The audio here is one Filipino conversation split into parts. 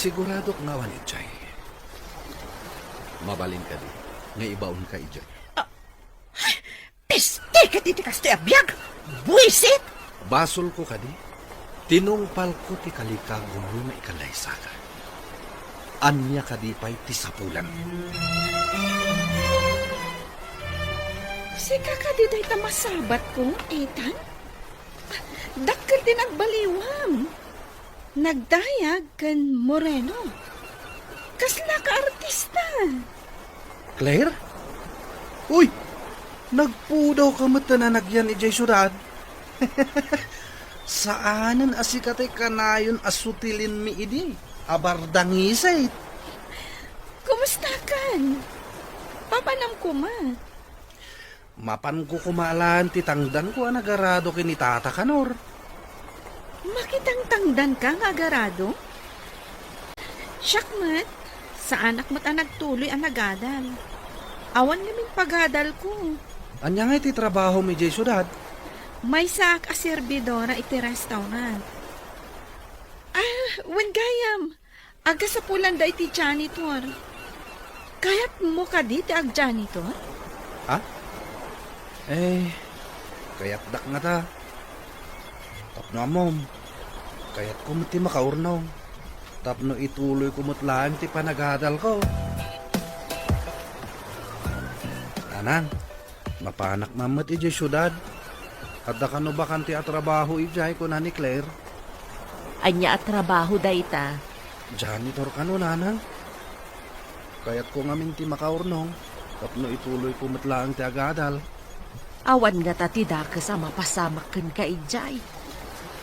Sigurado nga wani, Jay. Mabalin ka di. Nga ibaon ka, Ijay. Piste ka dito kasto abiyag! Buisit! Basol ko ka di. Tinungpal ko ti kalikang na ikalaysa ka. Anya ka di pa'y tisapulan. Sika ka dito ita masabat ko, Ethan? Dakkel din ang baliwam. Nagdayag kan Moreno. Kasla ka artista. Claire? Uy! Nagpudaw ka matananagyan ni Jay Syudad. Saanan asikatay kanayon asutilin mi idi? Abardangisay. Kumusta kan? Papanam ko ma. Mapan ko kumalaan titangdan ko anagarado kini tata kanor. Makitang tangdan ka nga agarado? Syakmat, sa anak mo't nagtuloy ang nagadal. Awan namin pagadal ko. Anya nga iti trabaho mi Jay Syudad? May saak a servidora iti restaurant. Wen gayam. Aga sa pulan da iti janitor. Kayat mo ka di ag janitor? Ha? Kayat dak nga ta. Tapno amom. Kayat kumuti makaurnaw. Tapno ituloy kumutlaan ti panagadal ko. Anang, mapanak mamat iji syudad. At da kano ba kanti at trabaho ijay ko na ni Claire? Anya at trabaho dayta. Janitor ka no, nanang. Kaya't ko nga minti makaurnong, tapno ituloy ko matlaang ti agadal. Awan nga tatida ka sa mapasamakan ka ijay.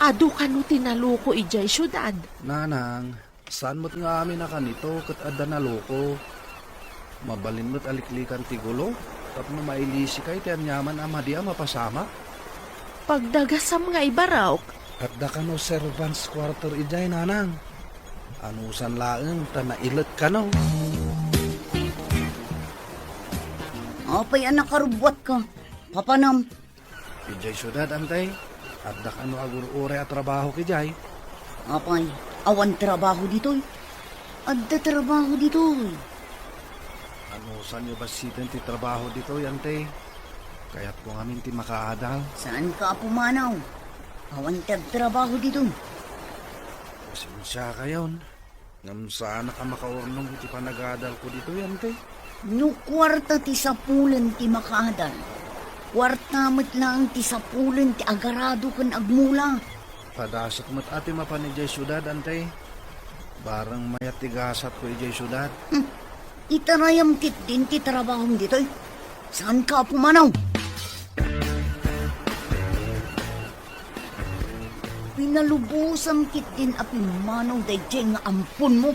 Adu ka no tinaluko ijay syudad. Nanang, saan mo't nga amin na kanito kat adda na loko? Mabalin mo't aliklikan ti gulo, tapno mailisi kay ti anyaman amadi ang mapasama. Pagdagasam nga ibaraok, Adda ka no servants quarter ijay, nanang. Anusan laeng tanailat ka no. Apay anak karubwat ka. Papanam. Ijay syudad, antay. Adda ka no agur-ure at trabaho kijay. Apay, awan trabaho ditoy. Adda trabaho ditoy. Anusan nyo ba sitan ti trabaho dito, yante? Kaya't kung amin ti makaadal. Saan ka pumanaw? Awan trabaho dito. Pasensya ka yun. Ngam sana ka makaurnong iti panagadal ko dito, yante. No kwarta ti sapulan ti makadal. Kwarta mat lang ti sapulan ti agarado kan agmula. Padasak mo't ati mapanijay syudad, ante. Barang mayat tigasat ko ijay syudad. Itarayam kit din ti trabahong ditoy. Saan ka pumanaw? Pinalubusam kit din a pimanaw dayjay nga ampun mo.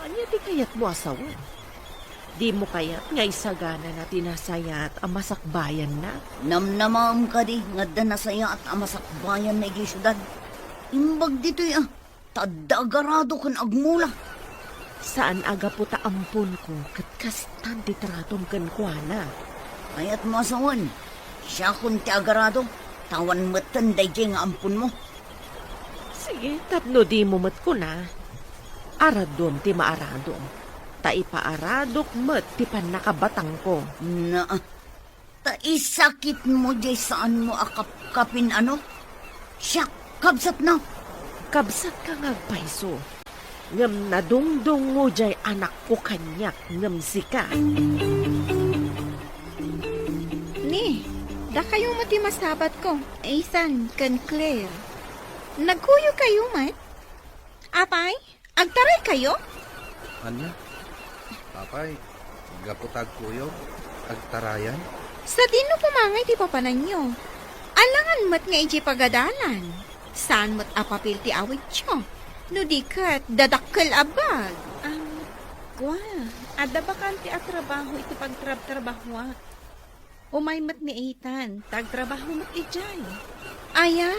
anya di kayat mo asawan. Di mo kayat nga isagana na tinasayat ang masakbayan na. Namnamam ka di nga danasaya at amasakbayan na igi syudad. Imbag dito'y tadagarado kan agmula. Saan aga po ta ampun ko katkastan di tratom kan kuana. Ayat mo asawan, siya kun ti agarado, tawan matan dayjay nga ampun mo. Sige, tapno di mo mat ko na. Aradom ti maaradom. Ta ipaaradok mat ti panakabatang ko. Na, taisakit mo jay saan mo akapkapin ano? Siya, kabsat na. Kabsat ka ngagpaiso. Ngam nadungdong mo jay anak ko kanyak ngam sika. Ni, da kayo mati masabat ko. Ethan, kan Claire. Nagkuyo kayo mat? Apay, agtaray kayo? Anya? Papay, gaputag kuyo, agtarayan. Sa dino pumangay ti papanan nyo. Alangan mat nga iji pagadalan. Saan mat apapil ti awit nyo? No di kat, dadakkel abag. Kwa, ada ba kanti at trabaho iti pagtrabaho? Umay mat ni Ethan, tagtrabaho mat ijay. Aya,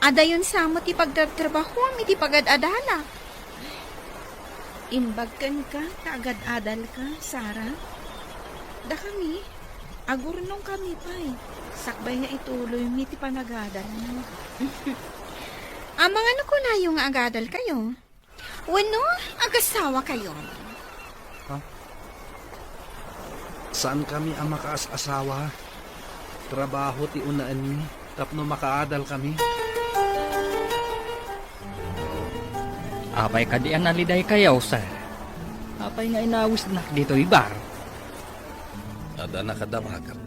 ada yun sa mo ti pagtrabaho, iti pagadadala. Imbagkan ka, kaagad-adal ka, Sarah. Da kami, agurnong kami pa'y. Sakbay nga ituloy, miti panagadal mo. Amang ano ko na yung agadal kayo? Wano, agasawa kayo. Saan kami ang makaas-asawa? Trabaho ti unaan mi, tapno makaadal kami. Apay ka di analiday kayaw, sir. Apay nga inawis na dito ibar. Ada nakadamagak.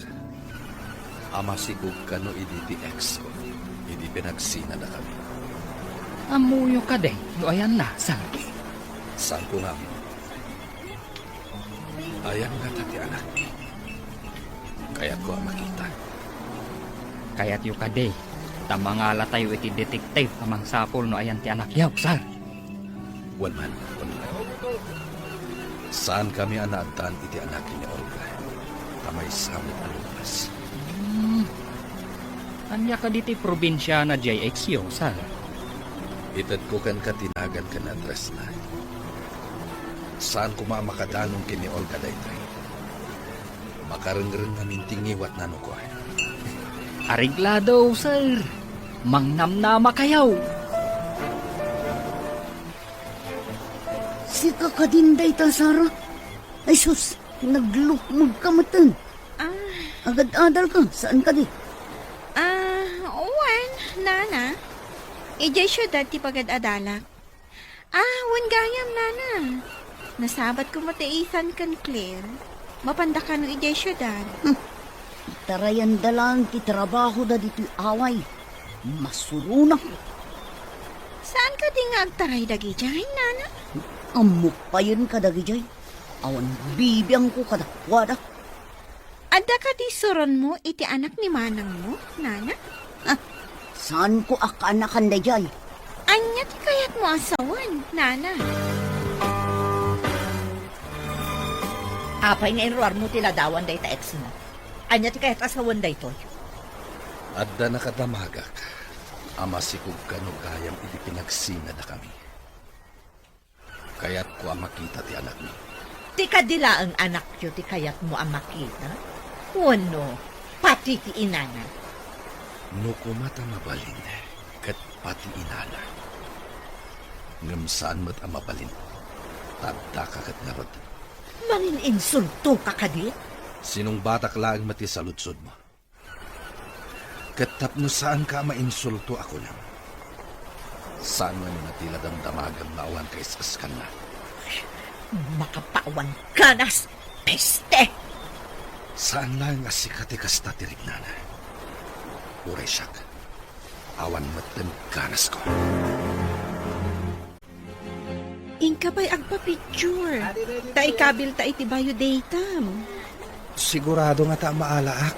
Ama sigug kano idi ti ex ko. Idi pinagsina na kami. Amuyo ka de, no ayan na, sir. Saan ko nga mo? Ayan nga tati anak. Kaya't ko ang makita. Kaya't yu ka de, tamangala tayo iti detective amang sapol no ayan ti anak yaw, sir. Walman. Saan kami anaantaan iti anak ni Olga? Kamay samot alupas. Anya ka diti probinsya na JX yaw, sir. Itad ko kan katinagan ka na address na. Saan ko makadanon kini Olga daytay? Makarengren nga mintingiwat na no ko. Ariglado, sir. Mangnamnama kayaw. Si kakadinday ta, Sara. Ay sus, naglukmog ka matan. Agad-adal ka, saan ka di? Uwan, nana. Ijay syudad ti pagad-adalak. Wan gayam, nana. Nasabat ko mataisan kan Claire. Mapanda ka no ijay syudad. Tarayan dalang ti trabaho da dito away. Masuruna. Saan ka di nga agtaray dagi dyan, nana? Amok pa yun kadagijay. Awan bibiyang ko kadakwada. Ada ka di suron mo iti anak ni manang mo, nana? Saan ko akanakan da jay? Anya ti kayat mo asawan, nana? Apay nga inruar mo tiladawan day ta ex mo. Anya ti kahit asawan day to. Adda nakadamagak. Ama sikug kano gayam idi pinagsina na kami. Kaya't ko ang makita ti anak mo. Ti kadila ang anak yo ti kayat mo ang makita. Wano, pati ti inana. No kumata mabalin, kat pati inana. Ngam saan mo't ang mabalin? Tadda ka kat narod. Mangin insulto ka kadit? Sinong batak laang mati sa lutsod mo? Katap no saan ka mainsulto ako lang? Saan man natila damdamagang maawan kay saskan na? Makapawan ganas, peste! Saan lang asikati kasta tirignana? Uray siyak, awan matan ganas ko. Ingka ba'y agpa-picture? Ta ikabil ta iti bayo datam. Sigurado nga ta maalaak.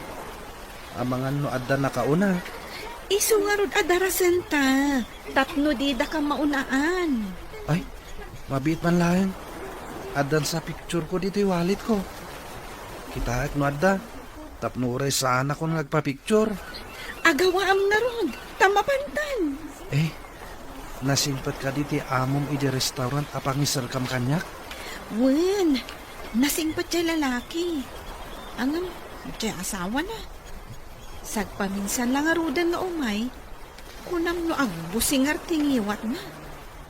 Amangan no adda nakauna. Isu nga rod adarasan ta. Tapno di da ka maunaan. Ay, mabit man lang. Addan sa picture ko dito yung wallet ko. Kita no adda. Tapnuray sana ko nagpa-picture. Agawaam na rod. Tamapantan. Eh, nasimpat ka dito amom iti restaurant apangisar kam kanyak. Wen, nasingpat siya lalaki. Angam, siya asawa na. Sagpaminsan lang arudan na umay. Kunam no agbusingar tingiwat na.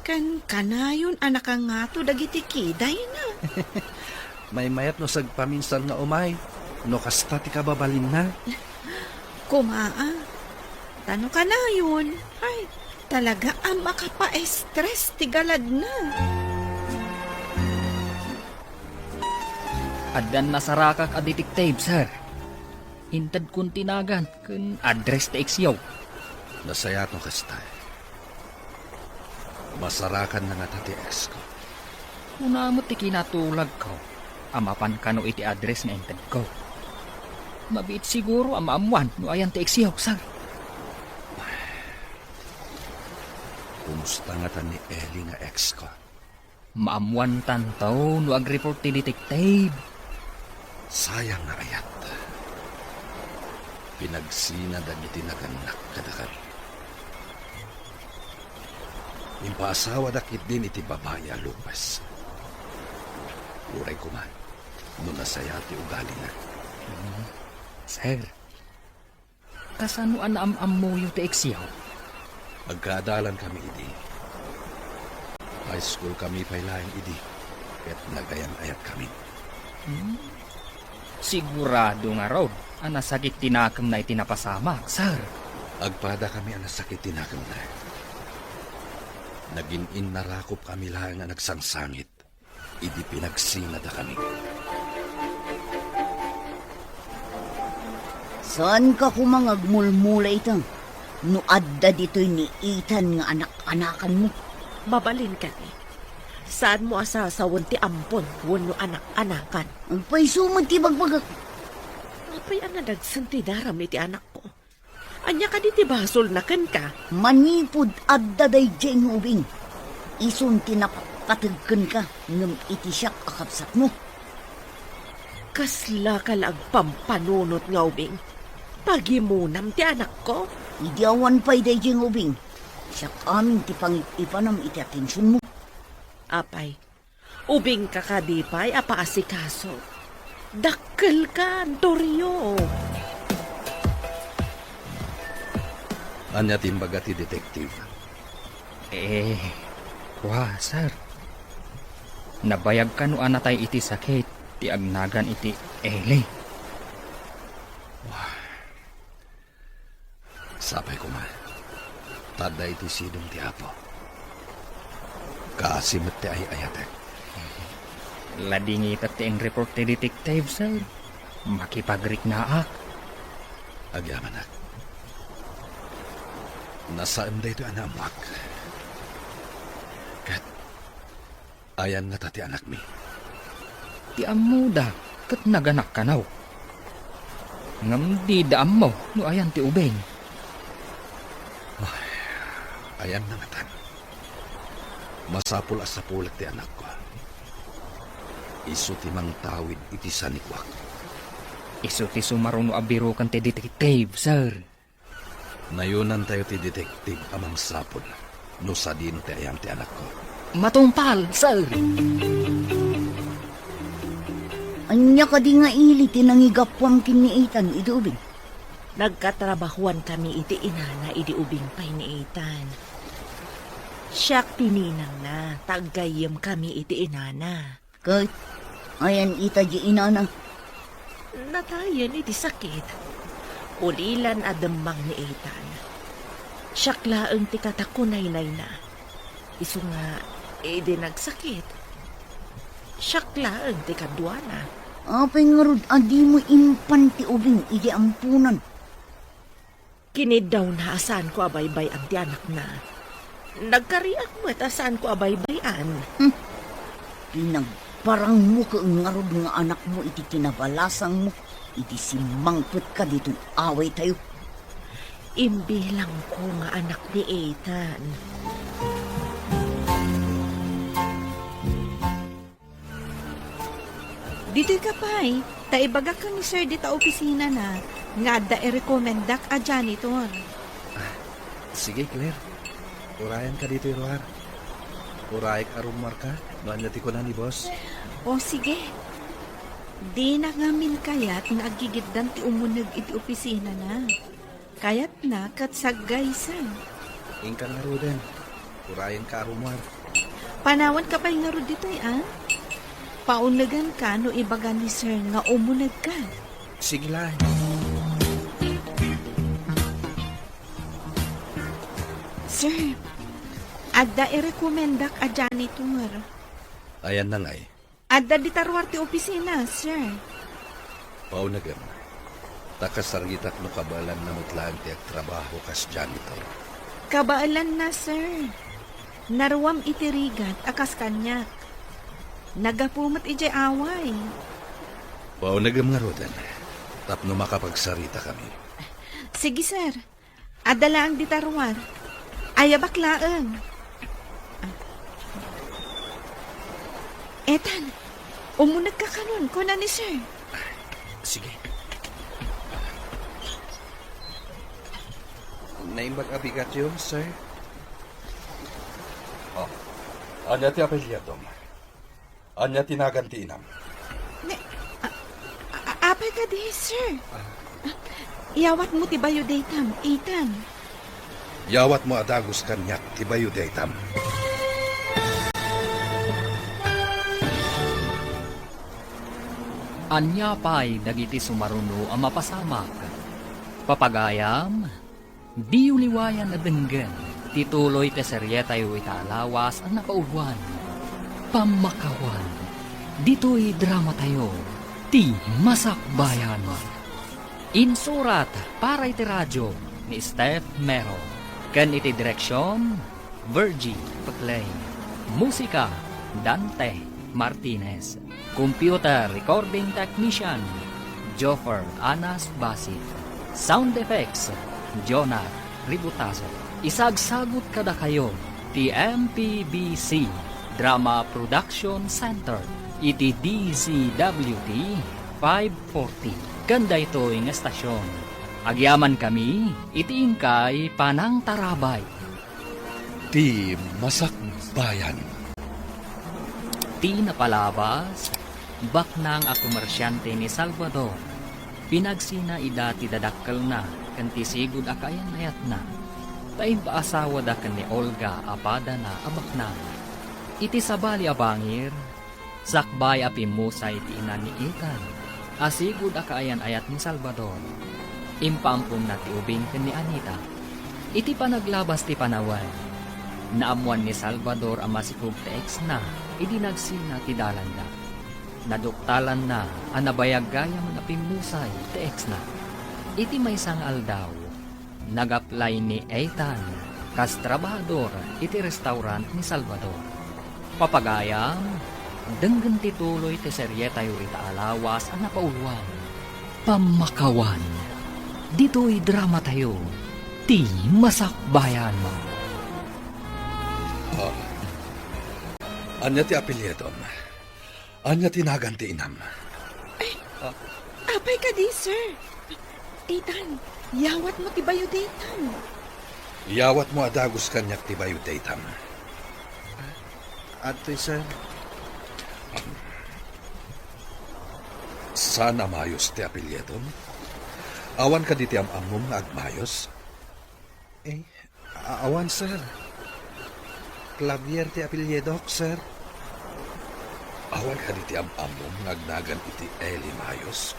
Kan kanayon anak ang ngato dagiti kiday na. May mayat no sagpaminsan nga umay. No kasta ti kababalin na. Kumaa. Tano ka na yun? Ay, talaga ang makapa-stress ti galad na. Addan nasarakak a detective, sir. Intad kun tinagan, kun address ta XYO. Nasaya to kasta. Masarakan na nga tati ex ko. Una mo ti kinatulag ko. Amapan ka no iti address na intad ko. Mabit siguro amaamuan no ayan ti XYO, sir. Kumusta nga ta ni Ellie nga ex ko? Maamuan tantaw no ag-report ti detective. Sayang na ayat. Pinagsina dagiti naganak kada kami. Impaasawa dakit din iti babaya lupas. Uray ko man, no nasaya ti ugali na. Sir, kasano an am-am mo yung ti XYO? Agkadalan kami, idi. High school kami pailaing, idi. Kaya't nagayan-ayat kami. Sigurado nga raw, ang nasakit tinakam na itinapasamak, sir. Agpada kami ang nasakit tinakam na. Naging inarakop kami lang nga nagsangsangit. Idi pinagsinada kami. Saan ka kumangagmulmula itang? No adda dito'y ni Ethan nga anak-anakan mo. Mabalin ka ni. Saan mo asasawon ti ampon wano anak-anakan? Agpay sumad ti bagbagak. Apay ang nadagsanti daram iti anak ko. Anya ka di ti basol na kan ka. Manipod adda day jeng ubing. Isun tinapatagkan ka ngam iti siyak akapsat mo. Kasla ka lang pampanunot nga ubing. Pagimunam ti anak ko. Idi awan pa'y day jeng ubing. Siyak amin ti pangipanam iti atensyon mo. Apay, ubing ka kadipay apaasikaso. Dakkel ka, Antonio. Anya timbaga ti detective. Wah, sir. Nabayag ka no anatay iti sakit, ti agnagan iti ele. Sapay ko man. Tada iti sidong ti apo. Kaasimot ti ay-ayate. Ladingit at ti ang report ti detective, sir. Makipagrik na ak. Agyaman na. Nasaan da ito anamak? Kat, ayan nga tati anak mi. Ti amuda, kat naganak ka naw. Ngam di daam mo, no ayan ti ubeng. Ayan na nga tan. Masapul as sapulat ti anak ko. Isu ti mang tawid iti sanikwak. Isu ti sumaruno abiro kan ti detective, sir. Nayunan tayo ti detective amang sapul. No sa din ti ayam ti anak ko. Matumpal, sir. Anya ka di nga ili tinangigapwam kiniitan iti ubing. Nagkatrabahuan kami iti inana iti ubing pay ni Ethan. Siyak tininang na, taggayam kami iti inana. Kahit ayan ita di inana. Natayan iti sakit. Ulilan adamang ni Ethan. Siyak laeng ti katakunay-nay na. Isu nga, edi nagsakit. Siyak laeng ti kadwana. Apay nga rod, adi mo impan ti ubing iti ampunan. Kinid daw na asan ko abaybay ang tiyanak na. Nagkariak mo at asan ko abaybayan. Pinagparang mo ka nga rod nga anak mo iti kinabalasang mo. Iti simangput ka dito away tayo. Imbilang ko nga anak ni Ethan. Dito'y kapay, taibaga ka ni sir dita opisina na, nga da i-recomendak a janitor. Sige, Claire. Urayan ka dito, Iroar. Urayik arumar ka. Nanyati ko na ni boss. O sige, di na ngamin kayat nga agigiddan ti umunag iti opisina na. Kayat na kat saggaysan. Ingka nga ro din. Urayan ka arumar. Panawan ka pa'y nga ro dito'y paunagan ka no ibaga ni sir nga umunag ka. Sige lang. Sir, adda i-recomendak a janitor. Ayan na nga eh. Adda di tarwar ti opisina, sir. Paunagan. Takasargitak no kabalan na mutlaan ti trabaho kas janitor. Kabaalan na, sir. Narwam itirigat akas kanyak. Nagapumat ijay away. Paunagam nga rodan. Tapno makapagsarita kami. Sige, sir. Adala ang ditarwar. Ayabaklaan. Etan, umunag ka kanon ko na ni sir. Sige. Naimbag abigat yun, sir? Oh. Anya ti apelyadom. Anya tinaganti inam. Apay ka di, sir. Iyawat mo ti bayo datam, Ethan. Yawat mo adagos kanyak, tibayo daytam. Anya pa'y dagiti sumaruno ang mapasamak. Papagayam, di uliwayan na denggan, tituloy te serye tayo italawas ang napauluan. Pamakawan, dito'y drama tayo, ti masakbayan. Insurat para iti radyo ni Steph Mero. Kan iti direksyon, Virgie Paglain. Musika, Dante Martinez. Computer Recording Technician, Joffer Anas Basit. Sound Effects, Jonah Ributazo. Isagsagot kada kayo, ti MPBC Drama Production Center, iti DZWT 540. Ganda ito yung estasyon. Agyaman kami, iti ingkay panang tarabay. Ti masakbayan. Ti napalabas, baknang a komersyante ni Salvador. Pinagsina ida ti dadakkel na, kanti sigud akayan ayat na. Taim paasawa da kan ni Olga apada na abaknang. Iti sabali abangir, sakbay apimusay ti ina ni Ethan. Asigud akaayan ayat ni Salvador. Impampong na ti ubing kan ni Anita. Iti panaglabas ti panaway. Naamuan ni Salvador ang masikog ti ex na, idinagsina ti dalanda. Naduktalan na, anabayag gaya man apimusay ti ex na. Iti may sang aldaw, nag-apply ni Ethan, kas trabahador, iti restaurant ni Salvador. Papagayam, denggan tituloy ti serye tayo rita alawas ang napauluan. Pamakawan, dito'y drama tayo, ti masakbayan mo. Anya ti apelyedon. Anya ti naganti inam. Apay ka di, sir. Ethan, yawat mo tibayo daytan. Yawat mo adagos kanyak tibayo daytam. Ate, sir. Sana mayos ti apelyedon. Awan ka di ti amamom nga agmayos. Awan, sir. Clavier ti apelyedok, sir. Awan ka di ti amamom nga agnagan iti Eli Mayos.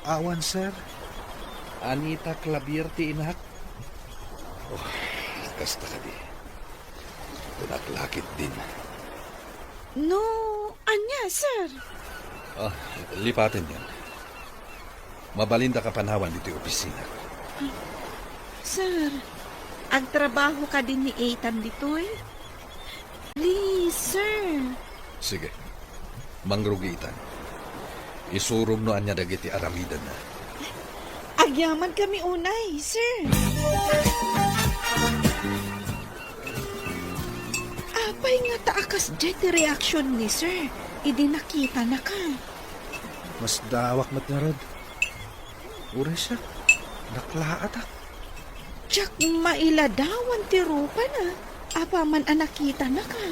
Awan, sir. Anita Clavier ti inak. Oh, kasta ka di. Kunaklakit din. No, anya, sir. Lipatin yan. Mabalinda ka panawan dito opisina. Sir, agtrabaho ka din ni Ethan dito eh. Please, sir. Sige. Mangrugitan. Isurum no anya dagiti aramidan na. Agyaman kami unay, sir. Apay nga taakas jet reaction ni sir. Idi nakita na ka. Mas dawak mat nga rod. Ure siya. Naklaat ak. Tsak mailadawan ti rupa na. Apa man anakita na ka.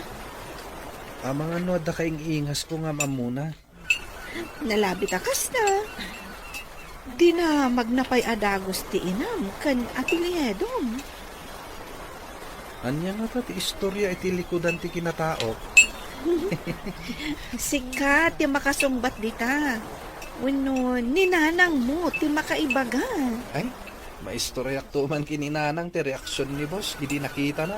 Amang ano da kaing ingas ko nga mamuna. Nalabit akas na. Di na magnapay adagos ti inam kan atilyedom. Anya nga ta ti istorya iti likodan ti kinatao. Sikat ti makasumbat dita. Wano, ninanang mo ti makaibaga. Ay, maistoryak to man kininanang ti reaksyon ni boss. Hindi nakita na.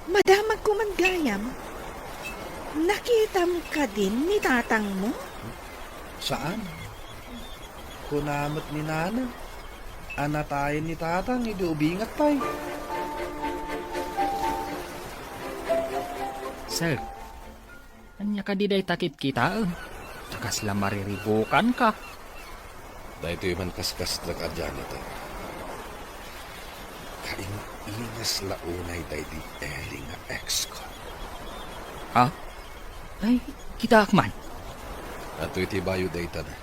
Madamag ko man gayam. Nakita mo ka din ni tatang mo? Saan? Kunamot ni nana. Anatayin ni tatang, hindi ubingat tay. Sir, anya ka di day takit kita takas la mariribukan ka. Dahil ito man kaskas na kadyan ito. Kaingas launay dahil di Eli nga ex ko. Ha? Ay, kita akman. At iti bayo dayta na.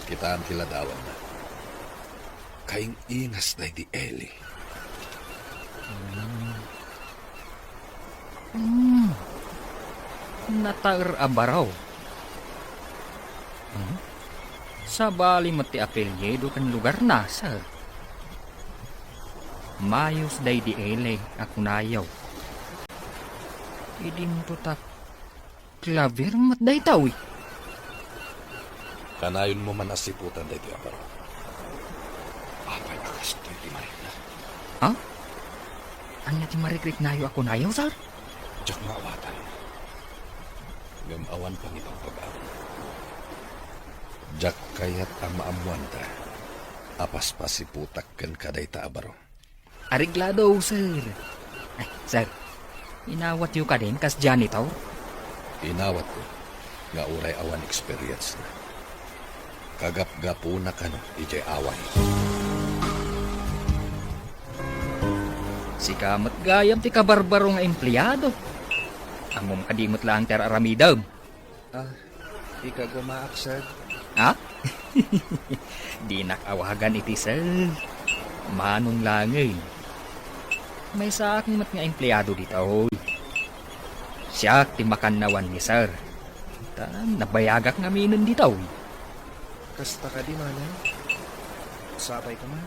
Kitaan tila dawan na. Kaing ingas dahil di Eli. Nataer abaraw. Sa bali mati apelyedo kan lugar na, sir. Mayos day di ele ako nayaw. Idinto ta klaver mat day tawi. Kanayon mo man asiputan da iti abaro. Apay akas to iti marikna. Ha? Anya ti marikrik nayo ako nayaw, sir? Diyak maawatan. Ngam awan pang ibang pag-awa. Diyak kayat ang maamuan ta. Apas pa si putak ken kaday ta abaro. Ariglado, sir. Ay, sir. Inawat yu ka din kas janitor? Inawat ko. Nga uray awan experience na. Kagap-gapo na kano, ijay away. Si kamat gayam ti kabarbaro nga empleyado. Amom kadimot lang ter aramidam. Di ka gumaak, sir. Ha? Di nakawagan iti sir. Manong langay. May sa akin mat nga empleyado dito. Siya ti makannawan ni sir. Nabayagak nga minon dito. Kasta ka di manang. Sabay ka man.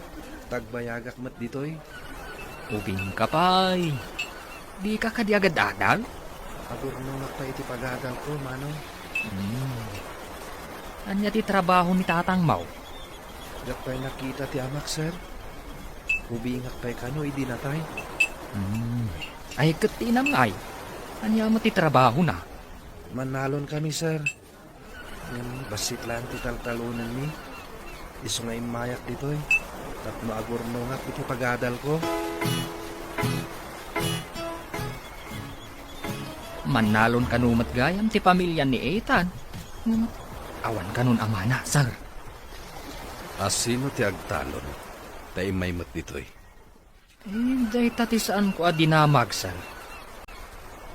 Tagbayagak mat ditoy. Ubing ka pa'y. Di ka kadi agad-agad? Agur nung pa iti pagadal ko, manong. Anya ti trabaho ni Tatang Mau? Dak pa'y nakita ti amak, sir. Ubingak pa'y kano, idi na tay. Ay katinam ay. Anya mo ti trabaho na? Manalon kami, sir. Yan, basit lang ti taltalunan mi. Iso nga imayak ditoy. Tapno agur nung iti pagadal ko. Manalon kanumat gayam ti pamilya ni Ethan. Awan kanun amana, sir. Asino ti agtalon? Tay may mat ditoy. Day tati saan ko adinamag, sir.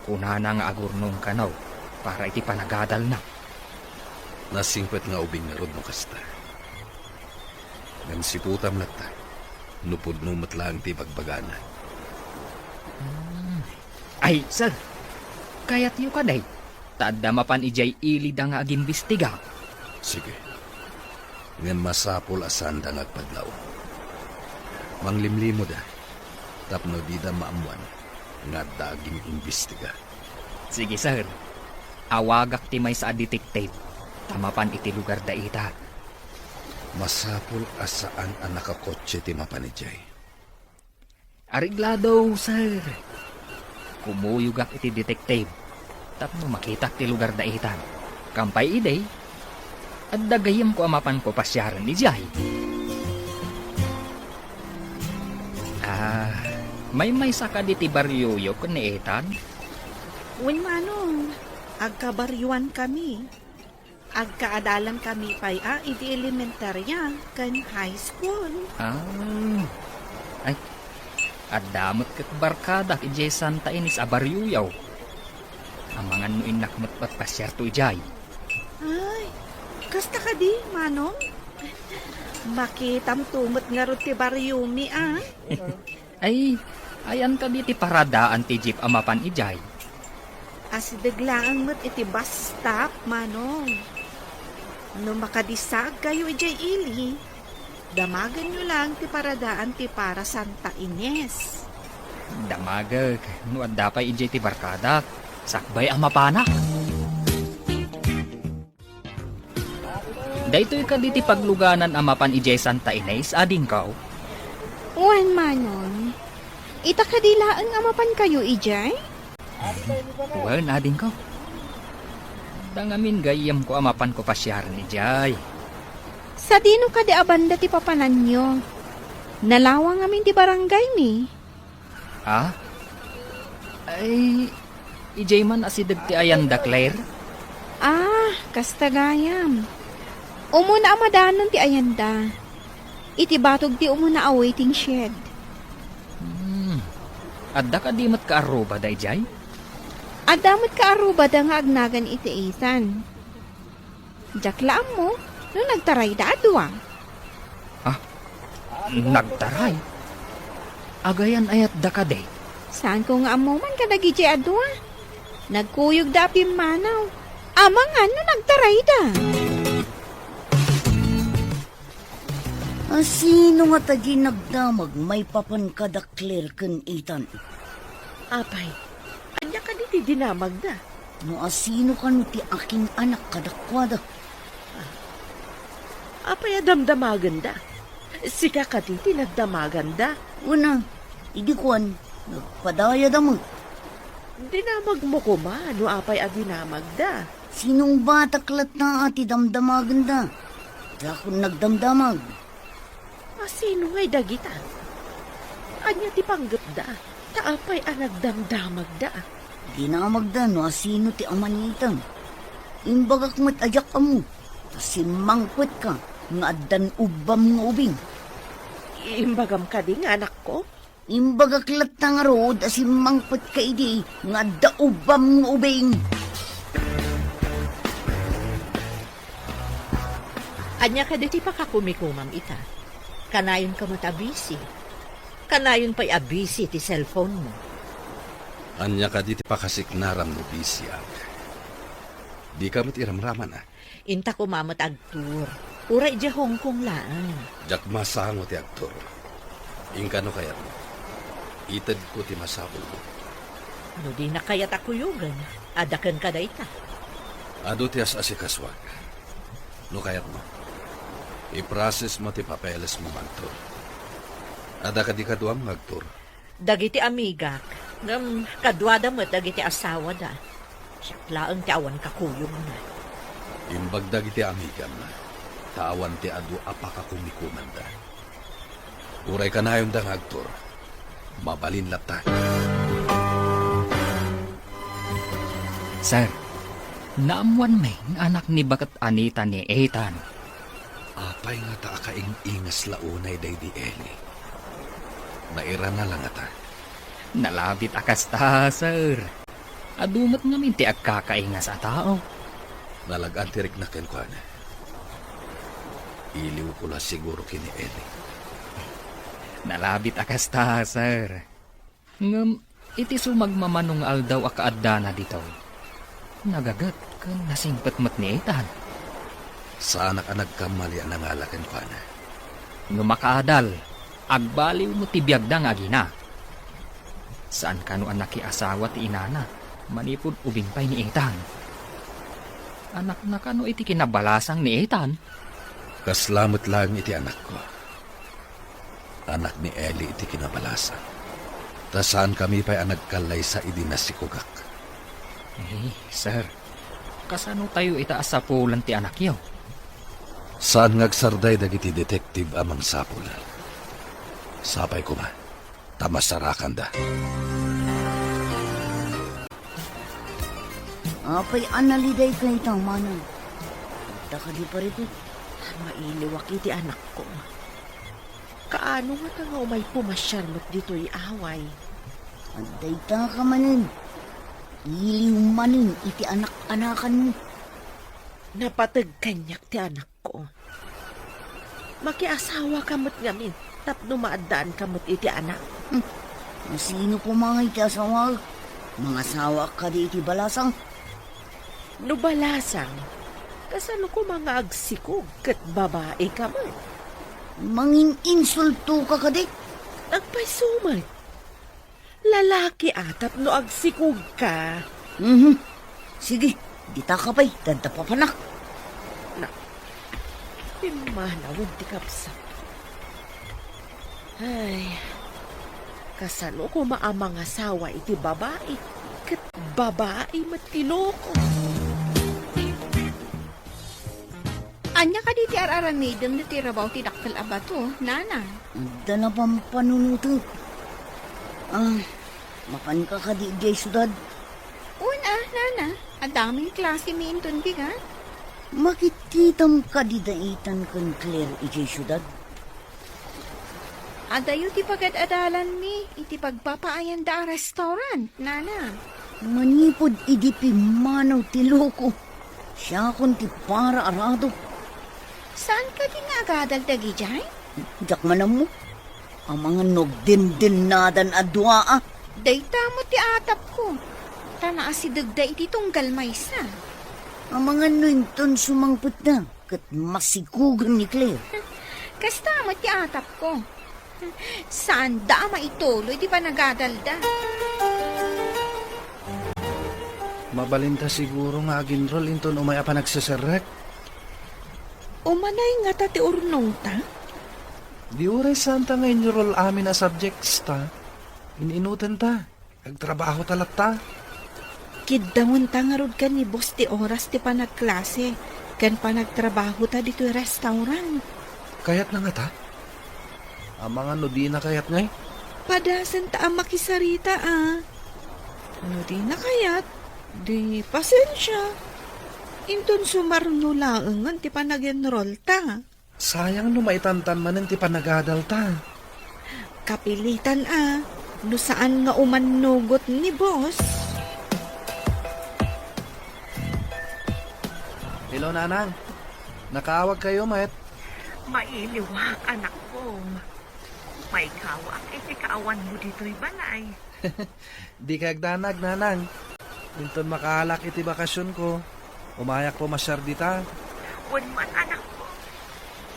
Kunana nga agurnong kanaw para iti panagadal na. Nasingpet nga ubing nga rod no kasta. Ngam siputam na ta. Nupod numat lang ti bagbagana. Ay, sir. Kayat yu ka day. Tadda mapan ijay ilid nga agimbestiga. Sige. Ngan masapol asanda ngagpadlaw. Manglimlimo da. Tapno di da maamuan. Nga daging imbestiga. Sige, sir. Awagak ti may sa detective. Tamapan iti lugar da ita. Masapol asaan ang nakakotse ti mapanijay. Ariglado, sir. Kumuyugak iti detective. Tapno makita ti lugar da ita. Kampay iday. At dagayam ko amapan ko pasyaran ni Jai. May saka di ti baryoyo ko ni Ethan. Uy, manong. Agkabaryuan kami. Agkaadalan kami pa'y iti elementarya kan high school. Ay, adamot kat barkada ijay Santa Ines a baryoyaw. Amangan mo inakmat pat pasyar to ijay. Ay, kasta ka di, manong. Makitam tumot nga ro ti baryumi, Ay, ayan ka di ti paradaan ti jeep amapan ijay. Asidaglaan mo't iti bus stop, manong. No makadisag kayo ijay ili, damagan nyo lang ti paradaan ti para Santa Ines. Damagag, no adda pa ijay ti barkada. Sakbay amapana. Daytoy ka di ti pagluganan amapan ijay Santa Ines, ading kaw. Wan manon. Ita kadilaan nga mapan kayo, ijay? Well, ading kaw. Dangamin gayam ko amapan ko pasyaran ni Jay. Sa dino ka di abanda ti papanan nyo. Nalawang amin ti barangay mi. Ha? Ay, ijay man asidag ti ayanda, Claire. Kasta gayam. Umuna amadanon ti ayanda. Iti batog ti umuna a waiting shed. Adda ka di mat kaaruba da ijay? Adamot ka aruba da nga agnagan iti Ethan. Jaklaan mo, no nagtaray da adwa. Nagtaray? Agayan ayat da ka de. Saan ko nga amuman ka nagiji adwa? Nagkuyog da pimanaw. Amangan no nagtaray da. Sino nga tadi nagdamag may papankadakler ken itan? Apay, anya ka di dinamag da. No asino kan ti aking anak kadakwada? Apay adamdamagan da. Sika ka di nagdamagan da. Una, idikuan, nagpadaya da mo. Dinamag mo ko ma, no apay adinamag da. Sinong bataklat na ati damdamagan da? Dakon nagdamdamag. Sino ngay dagita? Anya ti panggap da. Taapay nagdamdamag da. Dinamag da no asino ti amanitan. Imbagak mo't ajak amo. Simangput ka, nga addan ubam nga ubing. Imbagam ka di nga anak ko. Imbagak latang road asimangput ka idi, nga adda ubam nga ubing. Anya ka di pa kakumikumam ita. Kanayon ka matabisi. Kanayon pa'y abisi ti cellphone mo. Anya ka diti pakasiknaram no bisyak. Di ka mo't iramraman ah. Inta ko mamat agtur. Uray di Hong Kong lang. Jak masango ti aktor. Ingkano kaya mo? Itad ko ti masabol mo. No di na kayat ako yugan. Adakan ka da ita. Ado ti asikaswag. No kayat mo? I-process mo ti papeles mo magtur. Ada ka di kaduam magtur. Dagiti amigak. Ngam kadwada mo dagiti asawa da. Siyaklaang ti awan kakuyong na. Imbagdag iti amigam na. Tawan ti adu apaka kumikumanda. Uray ka na yung dangagtur. Mabalin lata. Sir, naamuan may anak ni Bakat Anita ni Ethan. Apay nga ta akaing ingas launay day di Eli. Naira na lang ata. Nalabit akas ta, sir. Adumat ngamin ti agkakaingas a tao. Nalagaan tirik na kenkwan. Iliw ko la siguro kini Eli. Nalabit akas ta, sir. Ngam, iti sumagmamanong aldaw akaadda na dito. Nagagat kan nasingpat mat ni Ethan. Sa anak ang nagkamali ang nangalakan ko na. Ngumakadal, agbaliw mo ti biyagda nga agina. Saan kano anak ki asawa ti inana, manipod ubing pay ni Ethan. Anak na kano iti kinabalasang ni Ethan. Kaslamot lang iti anak ko. Anak ni Eli iti kinabalasa. Tasaan kami pa'y ang nagkalay sa idinasikugak. Sir, kasano tayo itaas sa pulan ti anak yo? Saan ngagsarday dagiti detective amang sapol? Sapay ko ma, tamasarakan da. Apay analiday ka itang manang. Taka di pa rito. Mailiwak iti anak ko. Kaano nga ta nga umay pumasyarlot dito'y away? Aday ta ka manin. Iliw manin iti anak-anakan mo. Napatag kanyak ti anak ko. Makiasawa kamot ngamin, tapno maadaan kamot iti anak. Sino po mga iti asawa? Mga asawa ka di iti balasang. Nubalasang, kasano ko mga agsikog kat babae kamot? Mangin insulto ka ka di. Nagpaisumat. Lalaki atap no agsikog ka. Sige, di ta ka pa'y, tanda pa panak. Pimanawag ti kapsa. Ay, kasano ko maamang asawa iti babae. Kat babae matiloko. Anya ka di ti araramidem na ti rabaw ti dakkel abato, nana. Dala pang panunuto. Makan ka di jay sudad. Una, nana, adaming klase mi inton bigat. Makititam ka di daitan kan Claire ijay sudad. Adayo ti pagad-adalan mi, iti pagpapaayan da restaurant, nana. Manipod idipi manaw ti loko. Siya kon ti para arado. Saan ka di nga agadal dagi jay? Jak manam mo. Ang mga nogdin-din nadan adwa ah. Dayta mo ti atap ko. Tana asidagda iti tunggal maysa. Ang mga nuinton sumangput na. Kat masikugan ni Claire. Kasta mo ti atap ko. Saan da maituloy, di pa nagadalda. Mabalinta siguro nga aginrol inton umaya pa nagsasarak. Umanay nga ta ti urnong ta. Di uray santa nga inrol amin na subjects ta. Ininutan ta. Agtrabaho talat ta. Kidamon ta nga rod ka ni boss ti oras ti panagklase. Kan panagtrabaho ta dito restaurant. Kayat na nga ta. Ang mga nudi na kayat ngay. Padasan ta ang makisarita Ano di na kayat? Di pasensya. Inton sumarno laangan ti panag-enroll ta. Sayang no maitantan manen ti panagadal ta. Kapilitan no saan nga umanugot ni boss. Hello, nanang. Nakaawag kayo, met. Mailiwak, anak ko. May kawak, kaawan mo dito'y balay. Di kagdanag, nanang. Minton makahalak iti bakasyon ko. Umayak po masyar dita. Wan man, anak ko.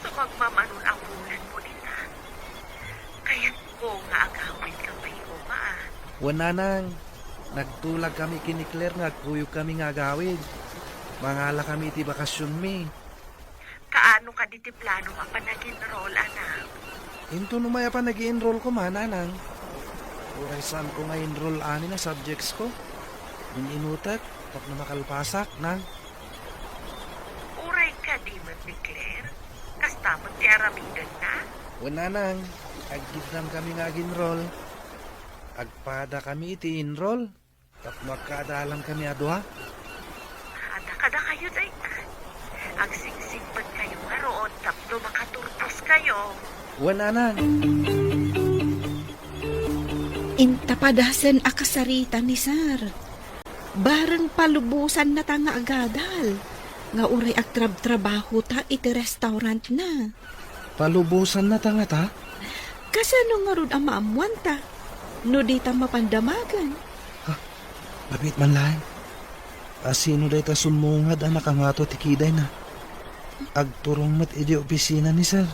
Sumagmamanon ang bulan mo dita. Kaya't ko nga agawin ka pa uma. Wan, nanang. Nagtulag kami kinikler nga kuyog kami nga agawid. Mangala kami iti bakasyon mi. Kaano ka diti plano mapanag-enroll, anak? Into numaya pa nag-enroll ko man, nanang. Uray saan ko nga enroll ani na subjects ko. Ininutat, tap na makalpasak, nang. Uray ka di man ni Claire. Kasta mo ti aramigan na. Wan, nanang. Agkidnam kami nga ag-enroll. Agpada kami iti enroll. Tap magkadalan kami adwa. Kada kayo day. Agsingsingpag kayo nga roon. Tapno makaturpos kayo. Wan, nanang. Inta padasan akasarita ni Sar. Barang palubusan na ta nga agadal. Nga uray agtrab-trabaho ta iti restaurant na. Palubusan na ta nga ta. Kasano nga rod ang maamuan ta? No di ta mapandamagan. Labit man lang. Asino day ta sumungad anak ang ato tikiday na. Agturong mat idi opisina ni sir.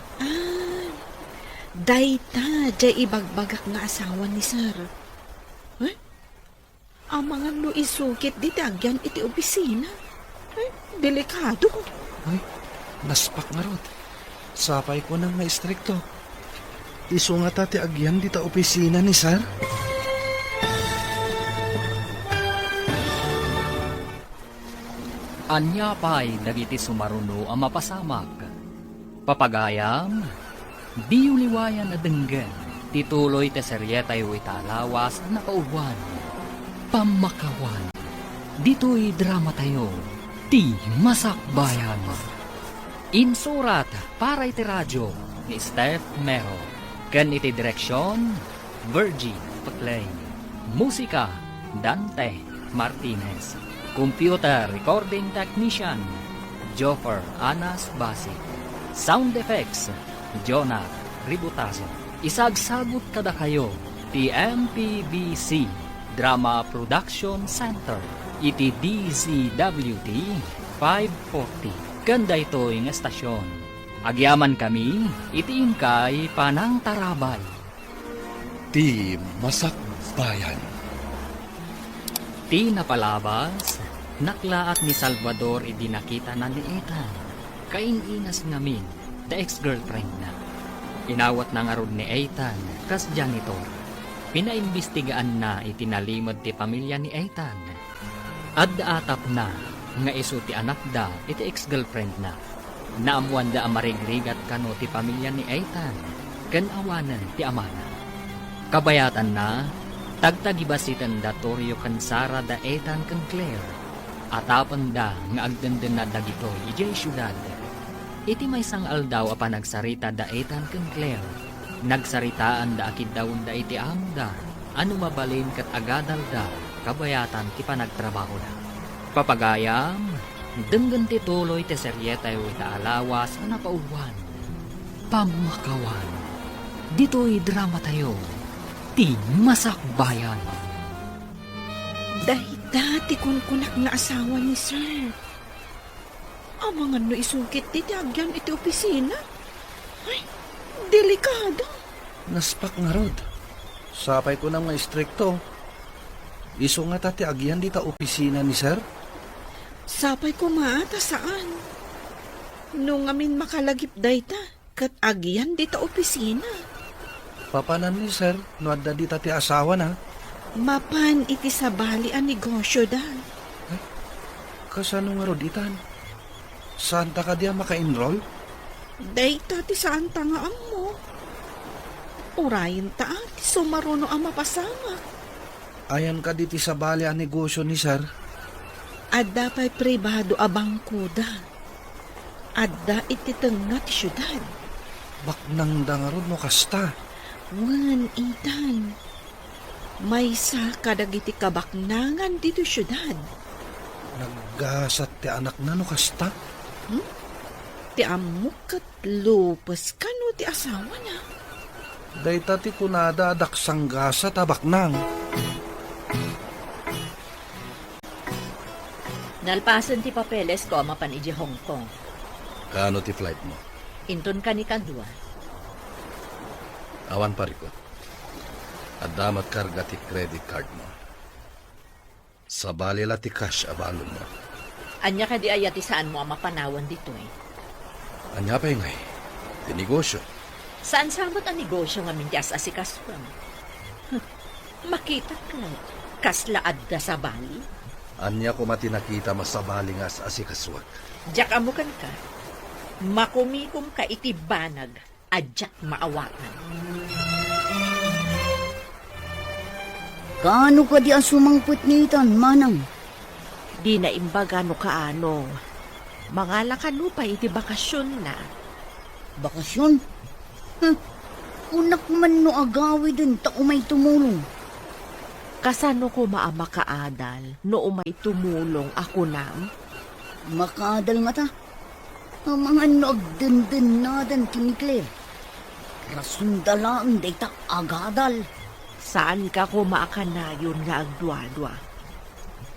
Dayta, jay ibagbagak nga asawa ni Sir. Ang mga no isukit di dagyan iti opisina. Delikado. Ay, naspak nga rod. Sapay ko nang maistrikto. Iso nga tati agyan di ta opisina ni sir. Anya pa'y dagiti sumaruno ang mapasamak. Papagayam, di uliwayan na denggen, tituloy te seryetay italawas na kauban. Pamakawan, dito'y drama tayo, ti masakbayan. Insurat para iti radyo ni Steph Mero. Ken iti direksyon, Virgie Paclay. Musika, Dante Martinez. Computer Recording Technician, Joffer Anas Basi. Sound Effects, Jonah Ributazo. Isagsagot kada kayo, TMPBC Drama Production Center, iti DZWT 540. Ganda ito yung estasyon. Agyaman kami, itiin kay Panang Tarabay. Di Masakbayan. Ti napalabas, naklaat ni Salvador idinakita na ni Ethan. Kaininas ngamin, the ex-girlfriend na. Inawat na nga rod ni Ethan, kas janitor. Pinaimbestigaan na itinalimod ti pamilya ni Ethan. Adda atap na, nga iso ti anak da, iti ex-girlfriend na. Naamuan da amarigrigat kano ti pamilya ni Ethan, ken awanan ti amana. Kabayatan na, tagtagibasitan da Torio kan Sara da Ethan kan Claire. Atapan da nga agdenden na dagitoy ijay syudad. Iti may sang aldaw apa nagsarita da Ethan kan Claire. Nagsaritaan da akid daon da iti amo da. Ano mabalin kat agadal da kabayatan ti panagtrabaho da. Papagayam, denggan ti tuloy ti seryeta yu alawas na napauwan. Pamakawan. Dito'y drama tayo. Ti masakbayan. Dahita, ti kunkunak na asawa ni Sir. Ang mga no isungkit ti dagyan iti opisina. Ay, Delikado. Naspak nga rod. Sapay ko ng mga istrikto. Iso nga tati agyan dita opisina ni sir. Sapay ko maata saan. Nung amin makalagip dayta, kat agyan dita opisina. Papanan ni sir, no adda dita ti asawa na. Mapan iti sabali ang negosyo da. Kasano nga rod itan? Saan ta ka diya maka-enroll? Dayta ti saan tangaan mo. Urayin ta ti sumaruno ang mapasama. Ayan ka diti sa bali ang negosyo ni sir. Adda pa'y pribado a bangko da. Adda iti tenga ti syudad. Baknang dangarod no kasta. Wan itan. May sa kadagiti kabaknangan dito syudad. Naggasat ti anak na no kasta. Ti amok at lupos kano ti asawa na. Dayta ti kunada daksang gasa tabaknang. Nalpasan ti papeles ko mapan iji Hong Kong. Kaano ti flight mo? Inton ka ni kadwa. Awan parikot. Adamat karga ti credit card mo. Sa balila ti cash abalon mo. Anya ka di ayati saan mo ang mapanawan dito eh. Anya pa ingay. Ti negosyo. Saan samot ang negosyo nga mintias asikaswam? Makita ka. Kasla adda sa bali. Anya ko mati nakita masabaling as asikaswag. Diyak amukan ka. Makumikom ka iti banag. Adyak maawakan. Kaano ka di asumangput nitan, manang? Di na imbaga no kaano. Mangala ka no pa iti bakasyon na. Bakasyon? Unak man no agawi din, ta umay tumulong. Kasano ko maama kaadal no umay tumulong ako nam? Makaadal nga ta. Ang mga no agdendin nadan kinikler. Rasun dalaan day ta agadal. Saan ka ko maakanayon nga agdwadwa?